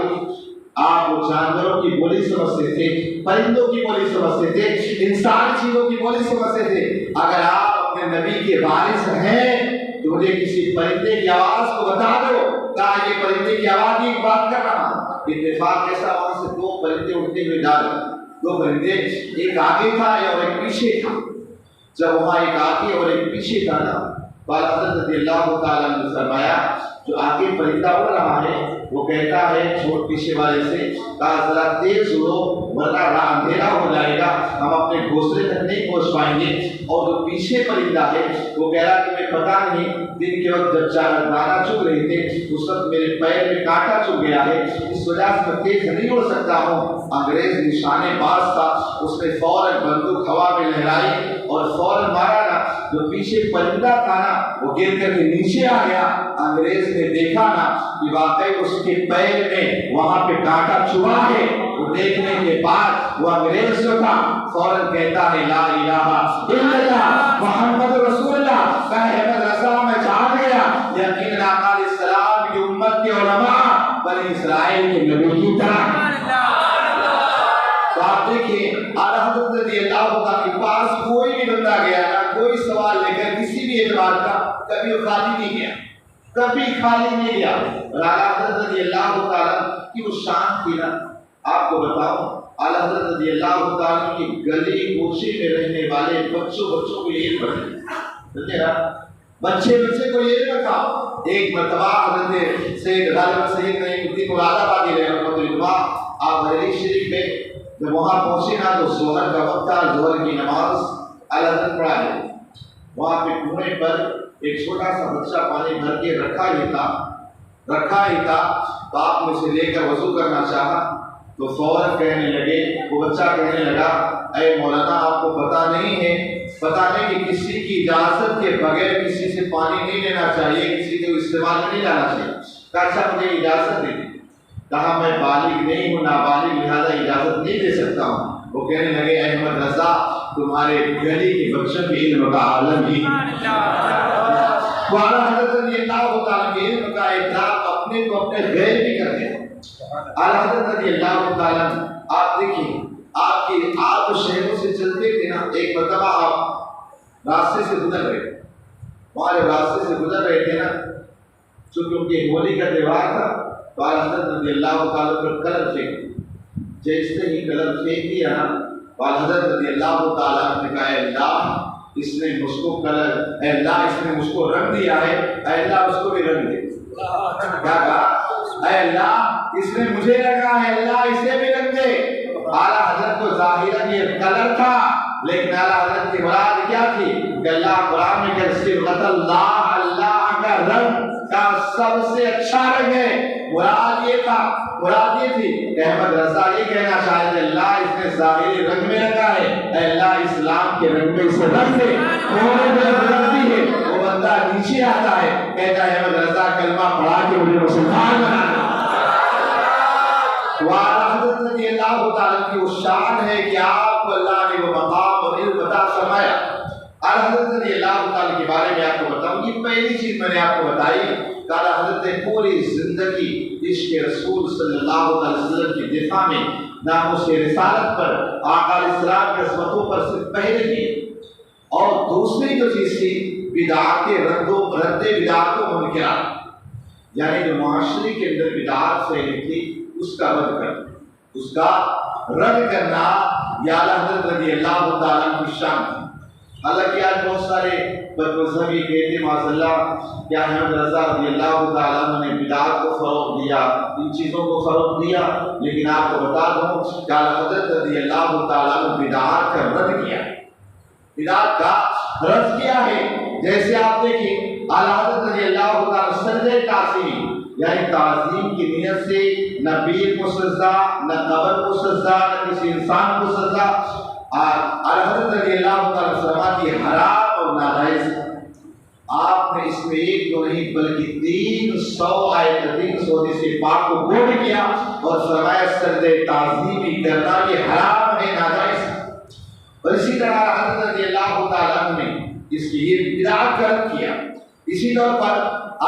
آپ وہ جانوروں کی بولی سمجھتے تھے، پرندوں کی بولی سمجھتے تھے، انسان چیزوں کی بولی سمجھتے تھے، اگر آپ اپنے نبی کے وارث ہیں تو مجھے کسی پرندے کی آواز کو بتا دو۔ کہا یہ پرندے کی آواز کی بات کر رہا ہوں۔ اتفاق ایسا وہاں سے 2 پرندے اڑتے ہوئے ڈالے، 2 پرندے، ایک آگے تھا اور ایک پیچھے تھا۔ جب وہاں ایک آگے اور ایک پیچھے تھا نا، حضرت رضی اللہ تعالیٰ نے فرمایا جو آگے پرندہ اڑ رہا ہے وہ کہتا ہے چھوٹ پیچھے والے سے، کہا ذرا تیز اڑو ورنہ اندھیرا ہو جائے گا، ہم اپنے گھونسلے تک نہیں پہنچ پائیں گے۔ اور جو پیچھے پرندہ ہے وہ کہہ رہا تمہیں پتا نہیں دن کے وقت جب دانا چگ رہے تھے اس وقت میرے پیر میں کانٹا چگ گیا ہے، اس وجہ سے میں تیز نہیں اڑ سکتا ہوں۔ انگریز نشانے باز تھا، اس نے فوراً بندوق ہوا میں لہرائی اور فوراً مارا نا، جو پیچھے پرندہ تھا نا وہ گر کر کے نیچے آ گیا۔ انگریز نے دیکھا نا کہ واقعی اس کے پیر میں وہاں پہ کانٹا چبھا ہے، وہ دیکھنے کے بعد وہ انگریز جو تھا فوراً کہتا ہے لا الہ الا اللہ محمد رسول اللہ، کہ احمد رضا میں جان گیا یقیناً آقا علیہ السلام کی امت کے علماء بنی اسرائیل کے نبی کی طرح۔ تو آپ دیکھیں اعلیٰ حضرت رضی اللہ تعالیٰ کے پاس کوئی بھی بندہ گیا نا، کوئی سوال لے کر کسی بھی اعتبار کا، کبھی وہ خالی نہیں گیا، کبھی خالی نہیں گیا۔ اور اعلیٰ حضرت رضی اللہ تعالیٰ کی وہ شان تھی نا، آپ کو بتاؤں اعلیٰ حضرت رضی اللہ تعالیٰ کی گلی کوچے میں رہنے والے بچوں کو یہ پڑھے نا، بچے کو یہ رکھا۔ ایک مرتبہ حضرت سید غالب سید نعیم الدین مراد آبادی رحمۃ اللہ آپ بریلی شریف میں جب وہاں پہنچے نا تو ظہر کا وقت تھا، ظہر کی نماز اعلیٰ حضرت پڑھا ہے۔ وہاں پہ کنویں پر ایک چھوٹا سا بچہ پانی بھر کے رکھا ہی تھا، تو آپ نے اسے لے کر وضو کرنا چاہا تو فوراً کہنے لگے، وہ بچہ کہنے لگا اے مولانا آپ کو پتہ نہیں ہے بتانے کہ کسی کی اجازت کے بغیر کسی سے پانی نہیں لینا چاہیے، کسی کو استعمال میں نہیں لانا چاہیے۔ کہا اچھا مجھے اجازت دے دی، کہا میں بالغ نہیں ہوں، نابالغ، لہٰذا اجازت نہیں دے سکتا ہوں۔ وہ کہنے لگے احمد رضا تمہارے گلی کے بچوں کے علم کا عالم ہی اعلیٰ حضرت رضی اللہ تعالیٰ کے علم کا اطلاق اپنے کو اپنے غیر بھی کرتے ہیں۔ اعلیٰ حضرت رضی اللہ تعالیٰ آپ دیکھیں آپ شہروں سے چلتے تھے نا، ایک مرتبہ آپ راستے سے گزر رہے تھے، وہاں جب راستے سے گزر رہے تھے نا، چونکہ ان کی ہولی کا تہوار تھا تو اعلیٰ حضرت رضی اللہ تعالیٰ پر کلر پھینک، جیسے ہی کلر پھینک دیا نا، اعلیٰ حضرت رضی اللہ تعالیٰ نے کہا اے اللہ اس نے مجھ کو کلر، اے اللہ اس نے مجھ کو رنگ دیا ہے، اے اللہ اس کو بھی رنگ دے۔ کیا کہا؟ اے اللہ اس نے مجھے رنگا ہے، اللہ اسے بھی رنگ دے۔ اعلیٰ حضرت کو ظاہراً یہ کلر تھا، لیکن اعلیٰ حضرت کی مراد کیا تھی کہ اللہ قرآن میں کہ صبغۃ اللہ، اللہ کا رنگ کا سب سے اچھا رنگ ہے۔ مراد یہ تھا، مراد یہ تھی کہ احمد رضا یہ کہنا چاہتے ہیں اللہ اس نے ظاہری رنگ میں رنگا ہے، اے اللہ اسلام کے رنگ میں اسے رنگ دے۔ رنگتی ہے وہ بندہ نیچے آتا ہے، کہتا ہے احمد رضا کلمہ پڑھا کے مجھے مسلمان بنا۔ حضرت رضی اللہ تعالیٰ کی وہ شان ہے کہ آپ کو اللہ نے وہ مقام اور علم عطا فرمایا۔ حضرت رضی اللہ تعالیٰ کے بارے میں آپ کو بتاؤں، یہ پہلی چیز میں نے آپ کو بتائی کہ حضرت نے پوری زندگی عشق رسول صلی اللہ علیہ وسلم کی دفاع میں ناموس رسالت پر، آقا علیہ السلام کے عصمتوں پر سے پہلے کی، اور دوسری جو چیز تھی بدعات کے رد بدعات و منکرات، یعنی جو معاشرے کے اندر بدعات پھیلی تھی اس کا رد کرنا، اس کا رد کرنا یا حضرت رضی اللہ تعالیٰ کی شان تھی۔ حالانکہ آج بہت سارے بد مذہبی کہتے معاذ اللہ کیا احمد رضا رضی اللہ تعالیٰ نے بدعات کو فروغ دیا، ان چیزوں کو فروغ دیا، لیکن آپ کو بتا دوں کہ حضرت رضی اللہ تعالیٰ نے بدعات کا رد کیا، بدعات کا رد کیا ہے۔ جیسے آپ دیکھیں اعلیٰ حضرت رضی اللہ تعالیٰ سجدہ تعظیم، یعنی تعظیم کی نیت سے نہ پیر کو سجدہ، نہ قبر کو سجدہ، نہ کسی انسان کو سجدہ، حضرت رضی اللہ تعالیٰ فرماتی ہے حرام اور ناجائز۔ آپ نے اس میں ایک دو نہیں بلکہ 300 آیت 300 حدیث پاک کو کوٹ کیا اور فرمایا سجدہ تعظیمی کرنا یہ حرام ہے، ناجائز۔ اور اسی طرح حضرت رضی اللہ تعالیٰ نے اس کی یہ بدعات کا رد کیا۔ اسی طور پر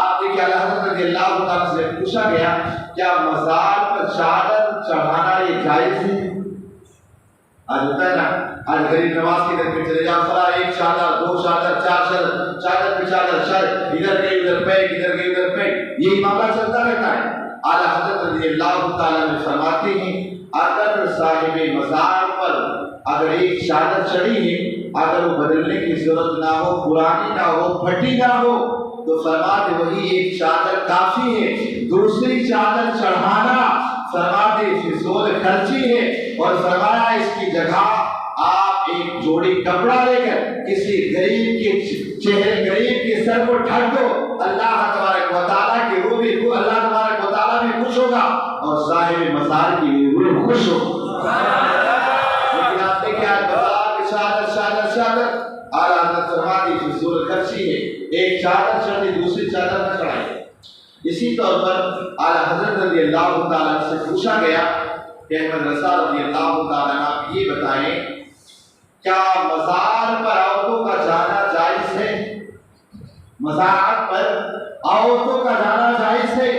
آپ دیکھیں حضرت رضی اللہ تعالیٰ سے پوچھا گیا کیا مزار پر چادر چڑھانا یہ جائز ہے؟ آج ہوتا ہے نا، آج غریب نواز کے گھر پہ چلے جاؤ، فلاں ایک چادر، دو چادر، چار چادر، چادر پہ چادر، شر ادھر گئی ادھر پیک، ادھر گئی ادھر پیک، یہی معاملہ چلتا رہتا ہے۔ اعلیٰ حضرت رضی اللہ تعالیٰ نے فرماتے ہیں اگر صاحب مزار پر اگر ایک چادر چڑھی ہے، اگر وہ بدلنے کی ضرورت نہ ہو، پرانی نہ ہو، پھٹی نہ ہو، تو فرماتے وہی ایک چادر کافی ہے۔ دوسری چادر چڑھانا فرماتے فضول خرچی ہے، اور فرمایا اس کی جگہ آپ ایک جوڑی کپڑا لے کر کسی غریب کے چہرے، غریب کے سر کو ڈھک دو، اللہ تبارک و تعالیٰ کی روح بھی، اللہ تبارک و تعالیٰ بھی خوش ہوگا اور صاحب مزار کی روح خوش ہوگا۔ لیکن آپ نے کیا بازار کے چادر اعلیٰ حضرت فرماتی فضول خرچی ہے، ایک چادر چڑھی دوسری چادر نہ چڑھائے۔ اسی طور پر اعلیٰ حضرت رضی اللہ تعالیٰ سے پوچھا گیا کہ احمد رضا رضی اللہ تعالیٰ آپ یہ بتائیں کیا مزار پر عورتوں کا جانا جائز ہے؟ مزار پر عورتوں کا جانا جائز ہے؟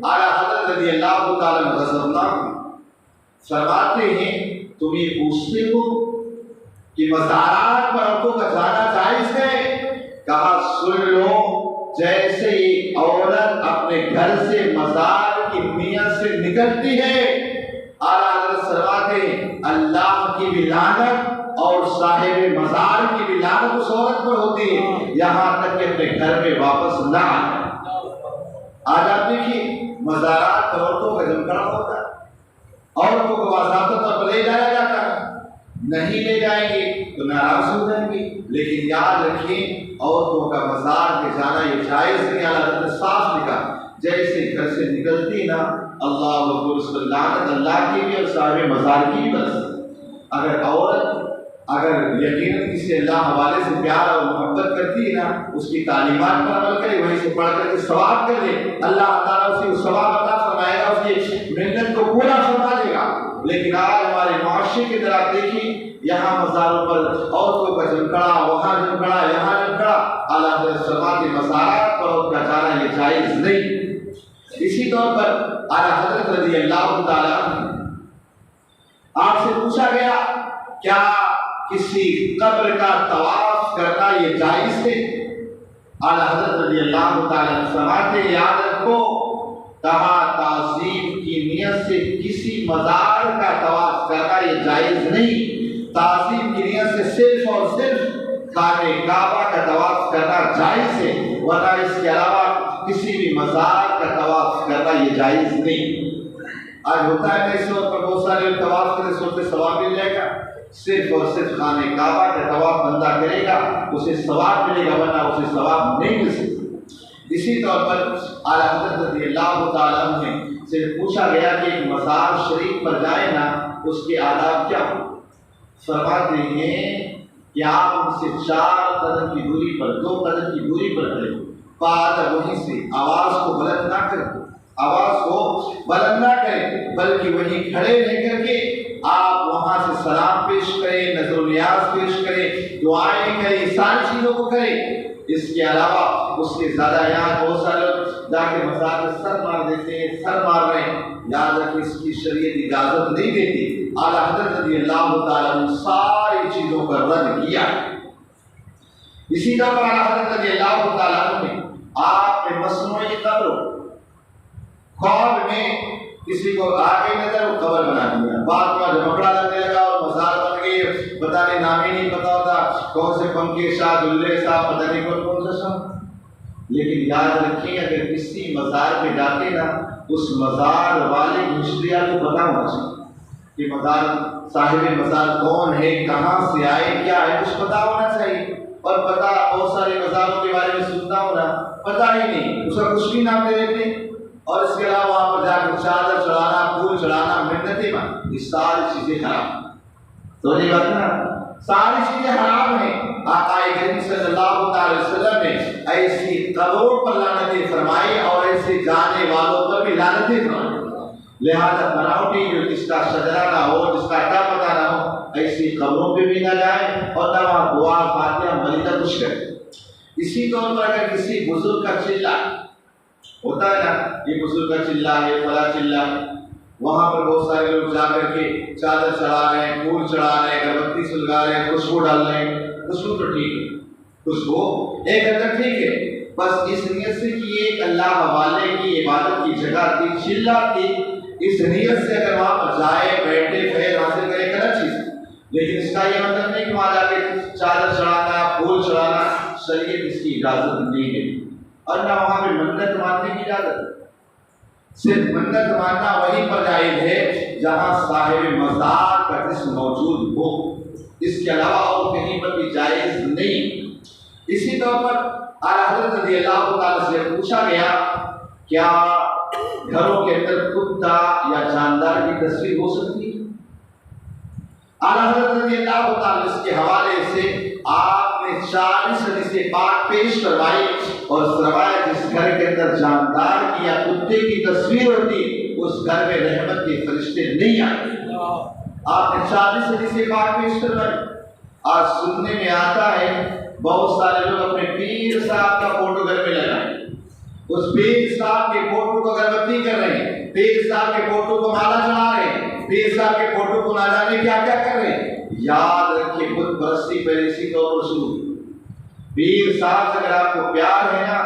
اعلیٰ حضرت رضی اللہ تعالیٰ غضبناک فرماتے ہیں تم یہ پوچھتے ہو کہ مزارات پر عورتوں کا جانا جائز ہے؟ کہا سن لو، جیسے ایک عورت اپنے گھر سے مزار کی نیت سے نکلتی ہے، اعلیٰ حضرت فرماتے ہیں اللہ کی بھی لعنت اور صاحب مزار کی بھی لعنت اس عورت پر ہوتی ہے یہاں تک کہ اپنے گھر میں واپس نہ آئے۔ آج آپ دیکھیے مزارات پر عورتوں کا جمکڑا ہوتا ہے، عورتوں کو باضابطہ طور پر لے جایا جاتا ہے، نہیں لے جائیں گے تو ناراض ہو جائیں گے، لیکن یاد رکھیں عورتوں کا مزار میں جانا یہ جائز نہیں۔ اعلیٰ حضرت نے صاف لکھا جیسے گھر سے نکلتی نا اللہ اکبر، اس پر لعنت اللہ کی بھی اور صاحب مزار کی بھی برسے۔ اگر عورت اگر یقیناً کسی اللہ حوالے سے پیار اور محبت کرتی ہے نا، اس کی تعلیمات پر عمل کرے، وہیں سے پڑھ کر کے ثواب کر دے، اللہ تعالیٰ اسے اس ثواب عطا فرمائے گا، اس کی محنت کو پورا فرما دے گا۔ لیکن آج ہمارے معاشرے کی طرح دیکھیں، یہاں مزاروں پر عورتوں کا جھگڑا، وہاں جھگڑا، یہاں جھگڑا، اعلیٰ حضرت فرماتے مزارات پر عورت کا جانا یہ جائز نہیں۔ اسی طور پر اعلیٰ حضرت رضی اللہ تعالیٰ آپ سے پوچھا گیا کیا کسی قبر کا طواف کرنا یہ جائز ہے؟ اعلیٰ حضرت رضی اللہ تعالیٰ فرماتے یاد رکھو، کہا تعظیم کی نیت سے کسی مزار کا طواف کرنا یہ جائز نہیں، تعظیم کی نیت سے صرف اور صرف خانہ کعبہ کا طواف کرنا جائز ہے، ورنہ اس کے علاوہ کسی بھی مزار کا طواف کرنا یہ جائز نہیں۔ آج ہوتا ہے اس وقت پر بہت سارے طواف کرتے سوچتے ثواب مل جائے گا، صرف اور صرف خانہ کعبہ کا طواف بندہ کرے گا اسے ثواب ملے گا، ورنہ اسے ثواب نہیں مل سکتا۔ اسی طور پر اعلیٰ حضرت رضی اللہ تعالیٰ عنہ سے پوچھا گیا کہ ایک مزار شریف پر جائے نا، اس کے آداب کیا ہو؟ فرماتے ہیں کہ آپ ان سے 4 قدم کی دوری پر، 2 قدم کی دوری پر کھڑے ہو، پاد وہیں سے آواز کو بلند نہ کریں، آواز کو بلند نہ کریں، بلکہ وہیں کھڑے رہ کر کے آپ وہاں سے سلام پیش کریں، نظر و نیاز پیش کریں، دعائیں کریں، ساری چیزوں کو کریں۔ اس کے علاوہ اس کے زیادہ یہاں بہت سارے لوگ جا کے مزار میں سر مار دیتے ہیں، سر مار رہے ہیں، یاد رکھیں اس کی شریعت اجازت نہیں دیتی۔ اعلیٰ حضرت رضی اللہ تعالیٰ نے ساری چیزوں کا رد کیا۔ اسی طرح اعلیٰ حضرت رضی اللہ تعالیٰ نے آپ نے مصنوعی قبر، خواب میں کسی کو آگے نظر وہ قبر بنا دیا، بعد میں جھگڑا لگنے لگا اور مزار بن گئی، پتہ نہیں نام ہی نہیں پتا ہوتا، کون سے پنکے شاہ، دلے صاحب، پتہ نہیں کون سا شاہ۔ لیکن یاد رکھیں اگر کسی مزار پہ جاتے نا، اس مزار والے کی ہسٹری آپ کو پتا ہونا چاہیے کہ مزار صاحب مزار کون ہے، کہاں سے آئے، کیا ہے، کچھ پتا ہونا چاہیے۔ اور پتا بہت سارے مزاروں کے بارے میں سنتا ہونا، پتا ہی نہیں، اس کا کچھ بھی نام دے دیتے، اور اس کے علاوہ وہاں پر جا کر چادر چڑھانا، پھول چڑھانا، منتیں مانگنا، یہ ساری چیزیں حرام۔ تو یہ بات نا ساری چیزیں حرام ہیں۔ آقا کریم صلی اللہ علیہ وسلم نے ایسی قبروں پر لعنتیں فرمائی اور ایسے جانے والوں پر بھی لعنتیں فرمائی۔ لہذا بناوٹی جو جس کا شجرہ نہ ہو، جس کا اٹا پتا نہ ہو، ایسی قبروں پہ بھی نہ جائیں اور نہ وہاں دعا فاتحہ ملیدہ کچھ کریں۔ اسی طور پر اگر کسی بزرگ کا چلہ ہوتا ہے نا، یہ بزرگ کا چلہ ہے، فلاں چلہ ہے، وہاں پر بہت سارے لوگ جا کر کے چادر چڑھا رہے ہیں، پھول چڑھا رہے ہیں، اگربتی سلگا رہے ہیں، خوشبو ڈال رہے ہیں، خوشبو تو ٹھیک ہے، خوشبو ایک حد تک ٹھیک ہے، بس اس نیت سے کہ یہ اللہ والے کی عبادت کی جگہ تھی، چلہ تھی، اس نیت سے اگر وہاں پر جائے، بیٹھے، فیض حاصل کرے، غلط چیز ہے۔ لیکن اس کا یہ مطلب نہیں کہ وہاں جا کے چادر چڑھانا، پھول چڑھانا، شریعت اس کی اجازت نہیں ہے، اور نہ وہاں پہ منت ماننے کی اجازت ہے۔ صرف منت ماننا وہیں پر جائز ہے جہاں صاحب مزار کا جسم موجود ہو، اس کے علاوہ اور کہیں پر بھی جائز نہیں۔ اسی طور پر اعلیٰ حضرت رضی اللہ تعالیٰ سے پوچھا گیا کیا گھروں کے اندر کتا یا جاندار کی تصویر ہو سکتی ہے؟ اعلیٰ حضرت رضی اللہ تعالیٰ اس کے حوالے سے آپ نے 40 حدیث پاک پیش کروائی اور فرمایا جس گھر کے اندر جاندار کی یا کتے کی تصویر ہوتی اس گھر میں رحمت کے فرشتے نہیں آتے۔ آپ نے 40 حدیث پاک پیش کروائی۔ آج سننے میں آتا ہے بہت سارے لوگ اپنے پیر صاحب کا فوٹو گھر میں لگائیں، اس پیر صاحب کے فوٹو کو اگربتی کر رہے ہیں، پیر صاحب کے فوٹو کو مالا چڑھا رہے ہیں، پیر صاحب کے فوٹو کو نہ جانے کیا کیا کر رہے ہیں۔ یاد رکھیں بت پرستی پہلے اسی طور پر شروع ہوئی۔ پیر صاحب سے اگر آپ کو پیار ہے نا،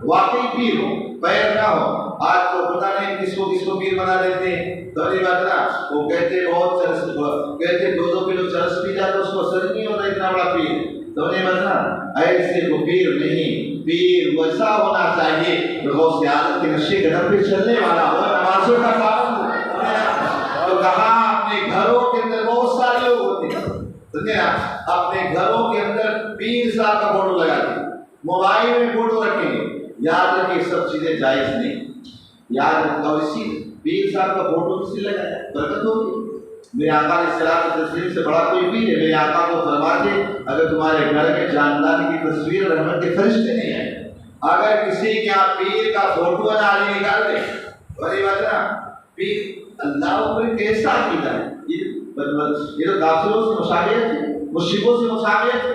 واقعی پیر ہو، پیر نہ ہو، آج تو پتہ نہیں کس کو پیر بنا دیتے ہیں، تو نہیں بات نا، وہ کہتے بہت چرس، کہتے 2 کلو چرس پی جاتا اس کو سر نہیں ہوتا اتنا بڑا پیر، تو نہیں بات نا، ایسے کو پیر نہیں، پیر ویسا ہونا چاہیے غوث اعظم کے نقشے قدم پہ چلنے والا ہو، نمازوں کا پابند ہو۔ تو کہاں اپنے گھروں کے اندر بہت سارے لوگ ہوتے ہیں، اپنے گھروں کے اندر پیر صاحب کا فوٹو لگا دیں، موبائل میں فوٹو رکھیں گے، یاد رکھیں سب چیزیں جائز نہیں۔ یاد رکھو اسی پیر صاحب کا فوٹو کسی لگایا برکت ہوگی، میرے آقا علیہ السلام کی تصویر سے بڑا کوئی پیر ہے؟ میرے آقا کو فرماتے اگر تمہارے گھر میں جاندار کی تصویر رحمت کے فرشتے نہیں ہیں، اگر کسی کے یہاں پیر کا فوٹو علی نکال دے، بڑی بات نا، پیر اللہ پر کیسا عقیدہ ہے؟ یہ تو کافروں سے مشابہت ہے، مشرکوں سے مشابہت ہے۔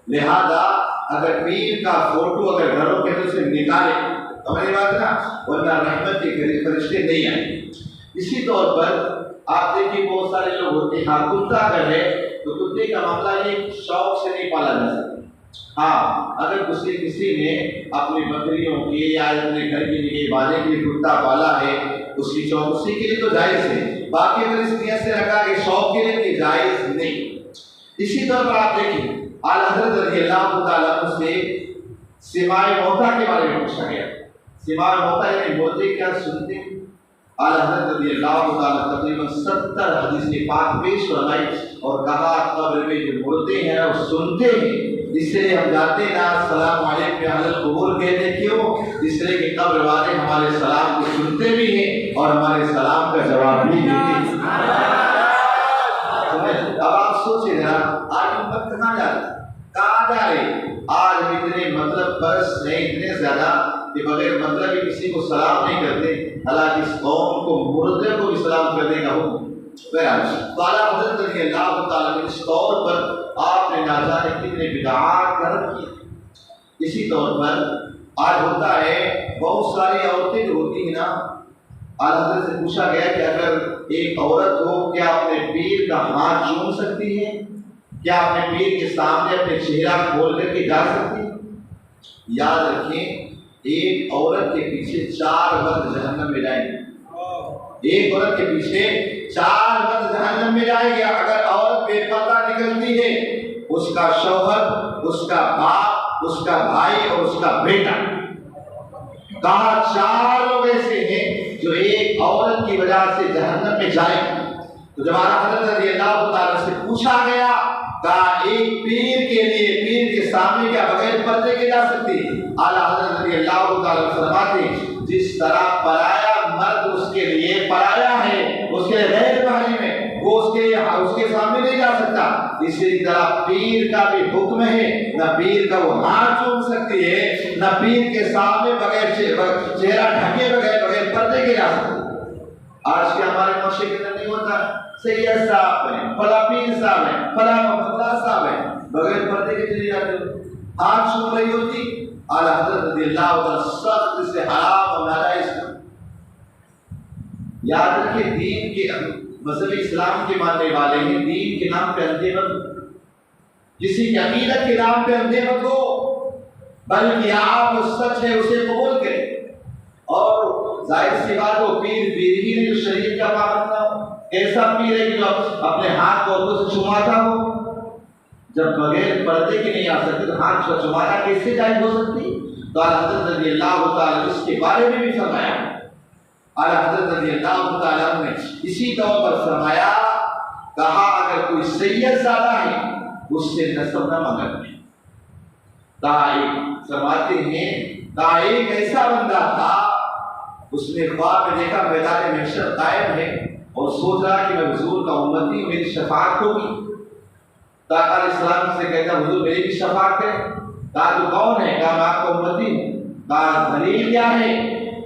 لہذا اگر پیر کا فوٹو اگر گھروں کے اندر سے نکالے تو بڑی بات نا، ورنہ رحمت کے فرشتے نہیں آئیں گے۔ اسی طور پر آپ دیکھیں بہت سارے لوگ ہوتے ہیں، ہاں کتا اگر ہے تو کتے کا معاملہ یہ شوق سے نہیں پالا جا سکتا۔ ہاں اگر کسی نے اپنی بکریوں کے یا اپنے گھر کی نگہبانی کے لیے کتا پالا ہے، اس کی چوکسی کے لیے تو جائز ہے، باقی اگر اس نیت سے رکھا کہ شوق کے لیے تو جائز نہیں۔ اسی طور پر آپ دیکھیں اعلیٰ حضرت رضی اللہ تعالیٰ عنہ سے سماع موتیٰ کے بارے میں پوچھا گیا۔ سماع موتیٰ یعنی مردے کیا سنتے ہیں؟ اعلیٰ حضرت رضی اللہ تعالیٰ تقریباً 70 حدیث پاک پیش فرمائی اور کہا قبر میں جو مردے ہیں وہ سنتے ہیں، اس لیے ہم جاتے ہیں نا السلام علیکم اہل القبور کہتے کیوں؟ اس لیے کہ قبر والے ہمارے سلام کو سنتے بھی ہیں اور ہمارے سلام کا جواب بھی دیتے ہیں۔ اب آپ سوچیں نا آج ہم پر کہاں جا رہے ہیں؟ کہاں جا رہے ہیں؟ آج ہم اتنے مطلب برس ہیں اتنے زیادہ کہ بغیر مطلب ہی کسی کو سلام نہیں کرتے، حالانکہ اس قوم کو مردے کو بھی سلام کرنے کا حکم۔ تو اعلیٰ حضرت رضی اللہ تعالیٰ نے اس طور پر آپ نے نہ جانے کتنے بدعات کر رکھی۔ اسی طور پر آج ہوتا ہے بہت ساری عورتیں جو ہوتی ہیں نا، اعلیٰ حضرت سے پوچھا گیا کہ اگر ایک عورت ہو کیا اپنے پیر کا ہاتھ چوم سکتی ہے؟ کیا اپنے پیر کے سامنے اپنے چہرہ کھول کر کے جا سکتی ہے؟ یاد رکھیں ایک عورت کے پیچھے 4 مرد جہنم میں جائیں گے۔ ایک عورت کے پیچھے 4 مرد جہنم میں جائیں گے۔ اگر عورت بے پردہ نکلتی ہے، اس کا شوہر، اس کا باپ، اس کا بھائی اور اس کا بیٹا، کہا 4 لوگ ایسے ہیں جو ایک عورت کی وجہ سے جہنم میں جائیں گے۔ تو جب اعلیٰ حضرت رضی اللہ تعالیٰ سے پوچھا گیا کہا ایک پیر کے لیے پیر کے سامنے کیا بغیر پردے کے جا سکتی؟ اعلیٰ حضرت رضی اللہ تعالیٰ فرماتے جس طرح پرایا مرد اس کے لیے پرایا ہے، اس کے غیر محرم ہے، وہ اس کے سامنے نہیں جا سکتا، اسی طرح پیر کا بھی حکم ہے، نہ پیر کا وہ ہاتھ چوم سکتی ہے، نہ پیر کے سامنے بغیر چہرہ ڈھکے بغیر پردے کے جا سکتی۔ آج کے ہمارے معاشرے کے اندر نہیں ہوتا، سید صاحب ہیں، فلاں پیر صاحب ہیں، فلاں صاحب ہیں، بغیر پردے کے چلے جاتے ہو، ہاتھ چھو رہی ہوتی۔ اعلیٰ حضرت رضی اللہ تعالیٰ سخت سے حرام اور ناجائز کر۔ یاد رکھیں دین کے مذہب اسلام کے ماننے والے ہیں، دین کے نام پہ اندھے مت ہو، کسی کی عقیدت کے نام پہ اندھے مت ہو، بلکہ آپ جو سچ ہے اسے قبول کریں۔ اور ظاہر سی بات وہ پیر ہی نہیں جو شریعت کا پابند نہ ہو، ایسا پیر ہے کہ جو اپنے ہاتھ کو عورتوں سے چماتا ہو، جب بغیر پردے کے نہیں آ سکتے تو ہاتھ کو چمانا کیسے جائز ہو سکتی؟ تو اعلیٰ حضرت رضی اللہ تعالیٰ اس کے بارے میں بھی فرمایا۔ اعلیٰ حضرت رضی اللہ تعالیٰ نے اسی طور پر فرمایا، کہا اگر کوئی سید زادہ ہے اس سے نسب نہ مانگا کریں۔ فرماتے ہیں ایک ایسا بندہ تھا، اس نے خواب میں دیکھا میدان محشر قائم ہے اور سوچ رہا کہ میں حضور کا امتی ہوں، میری شفاعت ہوگی۔ آقا علیہ السلام سے کہتا حضور میری بھی شفاعت کریں۔ کہا تو کون ہے؟ کہا میں آپ کا امتی ہوں۔ کہا دلیل کیا ہے؟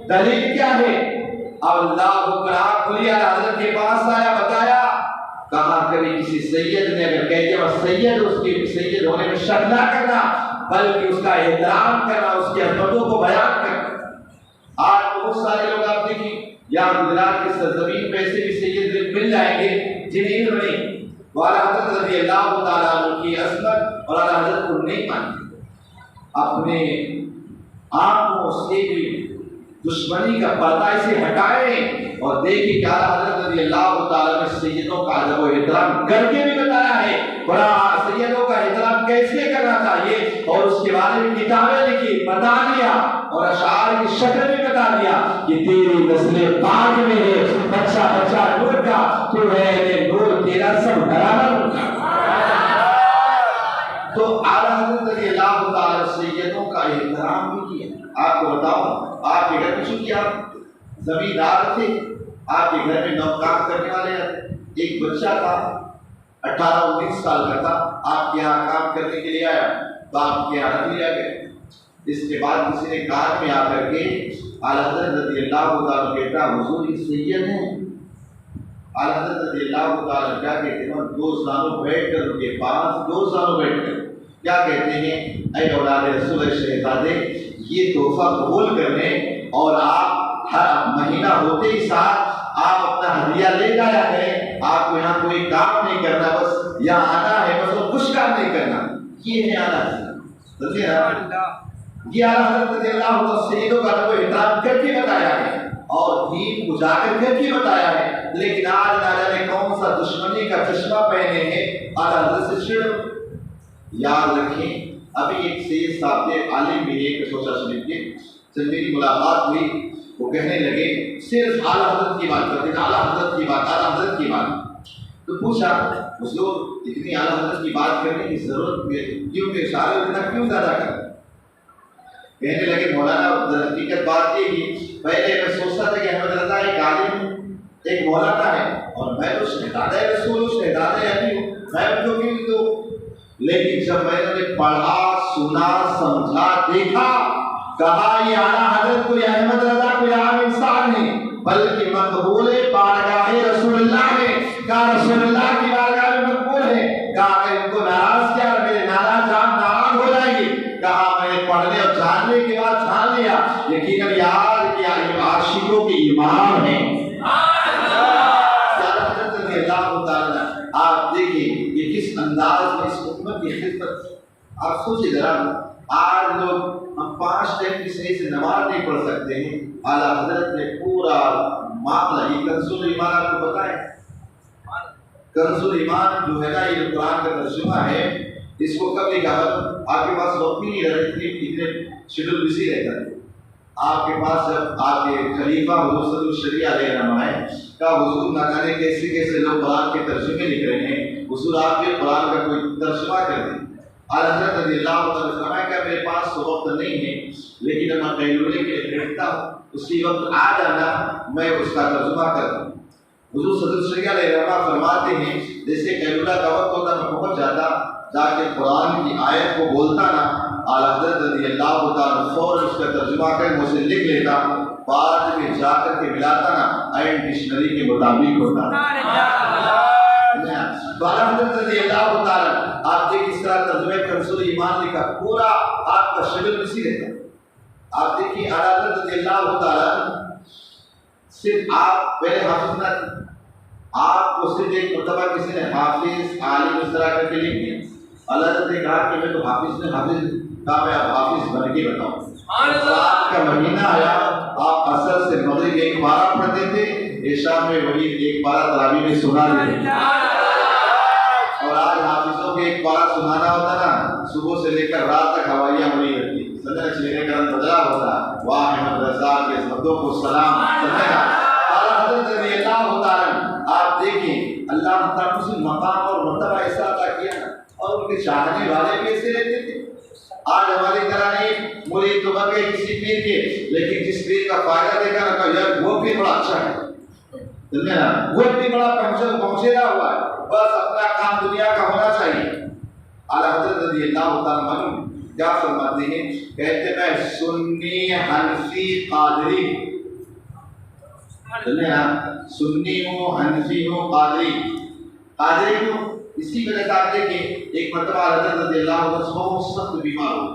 دلیل کیا ہے؟ اب اللہ اکبر آپ کھلی حضرت کے پاس آیا، بتایا، کہا کبھی کسی سید نے اگر کہہ دیا سید، اس کے سید ہونے میں شک نہ کرنا بلکہ اس کا احترام کرنا، اس کی عظمتوں کو بیان کرنا۔ آج بہت سارے لوگ آپ دیکھیں یا گجرات کی سرزمین پہ ایسے بھی سید مل جائیں گے جنہیں علم نہیں، وہ اعلیٰ حضرت رضی اللہ تعالیٰ عنہ کی عظمت اور اعلیٰ حضرت کو نہیں مانتے، اپنے آنکھوں سے بھی دشمنی کا پردہ اسے ہٹائیں اور دیکھیں کہ اعلیٰ حضرت رضی اللہ تعالیٰ نے سیدوں کا ادب و احترام کر کے بھی بتایا ہے، بڑا سیدوں کا احترام کیسے کرنا چاہیے اور اس کے بارے میں کتابیں لکھی، بتا دیا اور اشعار کی شکل میں بتا دیا کہ تیری نسل پاک میں ہے، بچہ بچہ نور کا، تو ہے نور تیرا سب برابر ہوگا۔ تو اعلیٰ حضرت رضی اللہ تعالیٰ سیدوں کا احترام بھی کیا۔ آپ کو بتاؤں آپ کے گھر میں چونکہ آپ زمیندار تھے، آپ کے گھر میں نوکار کرنے والے آتے، ایک بچہ تھا 18-19 سال کا تھا، آپ کے یہاں کام کرنے کے لیے آیا تو آپ کے یہاں رکھ لیا گیا۔ اس کے بعد کسی نے کار میں آ کر کے اعلیٰ حضرت رضی اللہ تعالیٰ کہتا حضور یہ سید ہیں۔ اعلیٰ حضرت رضی اللہ تعالیٰ کیا کہتے ہیں؟ دو زانوں بیٹھ کر ان کے پاس دو زانوں بیٹھ کر کیا کہتے ہیں؟ اے اولاد رسول شہزادے، یہ تحفہ قبول کر لیں اور آپ ہر مہینہ ہوتے ہی ساتھ آپ اپنا ہدیہ لے جایا کریں۔ آپ کو یہاں کوئی کام نہیں کرنا، بس یہاں آنا ہے، بس کچھ کام نہیں کرنا۔ یہ ہے اعلیٰ حضرت، یہ اعلیٰ حضرت رضی اللہ عنہ سیدوں کا کو احترام کر کے بتایا ہے اور دین اجاگر کر کے بتایا ہے۔ لیکن آج نہ جانے کون سا دشمنی کا چشمہ پہنے ہیں اعلیٰ حضرت سے چھڑ۔ یاد رکھیں، ابھی ایک سید صاحب تھے، عالم بھی ایک سوچا شریف کے، جب میری ملاقات ہوئی وہ کہنے لگے صرف اعلیٰ حضرت کی بات کرتے ہیں، اعلیٰ حضرت کی بات، اعلیٰ حضرت کی بات۔ تو پوچھا اس کو اتنی اعلیٰ حضرت کی بات کرنے کی ضرورت کیوں کہ اشارہ اتنا کیوں زیادہ کر؟ کہنے لگے مولانا حقیقت بات یہ کہ پہلے میں سوچتا تھا کہ احمد رضا ایک عالم ایک مولانا ہے اور میں تو شہزادہ رسول ہوں، شہزادہ نبی ہوں، میں ان کو کیوں دوں؟ لیکن جب میں نے پڑھا سنا سمجھا دیکھا، کہا یہ اعلیٰ حضرت کوئی احمد رضا کوئی عام انسان نہیں بلکہ مقبول بارگاہ رسول اللہ ہے، کہا رسول اللہ کی بارگاہ میں مقبول ہے، کہا اگر ان کو ناراض کیا میرے ناراض جان ناراض ہو جائیں گے، کہا میں نے پڑھنے اور جاننے کے بعد جان لیا یقیناً یار کیا یہ عاشقوں کے امام ہیں۔ آپ دیکھیں یہ کس انداز میں اس حکومت کی خدمت، آپ سوچیں ذرا، آج لوگ ہم 5 ٹائم کی صحیح سے نماز نہیں پڑھ سکتے ہیں، اعلیٰ حضرت نے پورا معاملہ، یہ کنز الایمان آپ کو پتہ ہے؟ کنز الایمان جو ہے نا یہ قرآن کا ترجمہ ہے، اس کو کب لکھا؟ آپ کے پاس وقت بھی نہیں رہتے، اتنے شیڈول بزی رہتا ہے۔ آپ کے پاس جب آپ کے خلیفہ حضور صلی اللہ علیہ وسلم آئے کہ حضور نہ جانے کیسے کیسے لوگ قرآن کے ترجمے لکھ رہے ہیں، حضور آپ کے قرآن کا کوئی ترجمہ کر دیں۔ حضرت رضی اللہ عنہ فرمایا کہ میرے پاس تو وقت نہیں ہے لیکن میں قیلولے کے لیے بیٹھتا ہوں، اسی وقت آ جانا میں اس کا ترجمہ کر دوں۔ حضور صلی اللہ علیہ وسلم فرماتے ہیں جیسے قیلولہ کا وقت ہوتا میں پہنچ جاتا، جا کے قرآن کی آیت کو بولتا نا، اعلیٰ حضرت رضی اللہ تعالیٰ فوراً اس کا ترجمہ کر مجھ سے لکھ لیتا، بعد میں جا کر کے ملاتا نا این ڈکشنری کے مطابق ہوتا۔ اعلیٰ حضرت رضی اللہ تعالیٰ آپ دیکھ اس طرح ترجمہ کنز الایمان لکھا، پورا آپ کا شیڈول اسی رہتا۔ آپ دیکھیے اعلیٰ حضرت رضی اللہ تعالیٰ صرف آپ پہلے حافظ نہ تھے، آپ کو صرف ایک مرتبہ کسی نے حافظ عالم اس طرح کر کے لکھ دیا، اعلیٰ حضرت نے کہا کہ میں تو حافظ نے حافظ کہا میں آپ حافظ بن کے بتاؤں۔ رات کا مہینہ آیا، آپ عصر سے مغرب ایک پارہ پڑھتے تھے، عشاء میں وہی ایک پارہ تراویح میں سنا دیتے، اور آج حافظوں کے ایک پارہ سنانا ہوتا نا صبح سے لے کر رات تک ہوائیاں ہوئی رہتی، سمجھنا چہرے کا رنگ بدلا ہوتا، واہ احمد رضا کے مدوں کو سلام، سمجھنا اعلیٰ حضرت رضی اللہ تعالیٰ آپ دیکھیں اللہ تعالیٰ اس مقام اور مرتبہ ایسا عطا کیا نا، اور ان کے چاہنے والے بھی ایسے رہتے تھے۔ آج ہماری طرح نہیں مرید تو بن گئے کسی پیر کے، لیکن جس پیر کا فائدہ دیکھا نا کہ یار وہ بھی بڑا اچھا ہے، سمجھے نا، وہ بھی بڑا پہنچیدا ہوا ہے، بس اپنا کام دنیا کا ہونا چاہیے۔ اعلیٰ حضرت رضی اللہ تعالیٰ عنہ کیا فرماتے ہیں؟ کہتے میں سنی حنفی قادری، سمجھے نا، سنی ہوں حنفی ہوں قادری، قادری کیوں؟ اسی وجہ سے آپ دیکھیں ایک مرتبہ حضرت رضی اللہ عنہ بہت سخت بیمار ہو،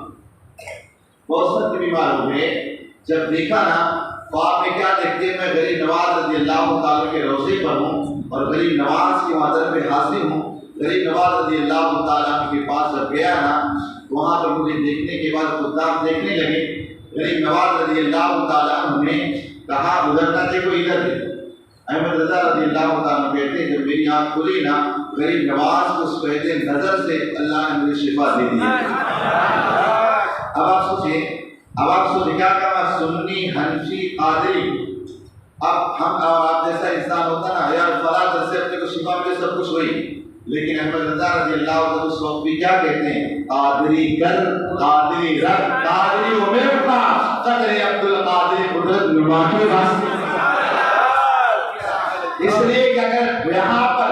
بہت سخت بیمار ہو گئے، جب دیکھا نا خواب میں کیا دیکھتے ہیں؟ میں غریب نواز رضی اللہ تعالیٰ کے روضے پر ہوں اور غریب نواز کی حاضر پہ حاضر ہوں۔ غریب نواز رضی اللہ تعالیٰ کے پاس جب گیا نا وہاں پر مجھے دیکھنے کے بعد خدام دیکھنے لگے، غریب نواز رضی اللہ تعالیٰ نے کہا گزرنا دیکھو ادھر دے۔ احمد رضا رضی اللہ تعالیٰ کہتے ہیں جب میری آنکھ کھلی نا غریب نواز کو اس پہلے نظر سے اللہ نے مجھے شفا دے دی۔ اب آپ سوچیں کیا کہا؟ سنی حنفی قادری۔ اب ہم اور آپ جیسا انسان ہوتا نا یار فلاں سے اپنے کو شفا ملے سب کچھ ہوئی، لیکن احمد رضا رضی اللہ عنہ اس وقت بھی کیا کہتے ہیں؟ قادری کر، قادری رکھ، قادری عمر کا قدر عبد القادر قدرت نما کے واسطے۔ اس لیے کہ اگر یہاں پر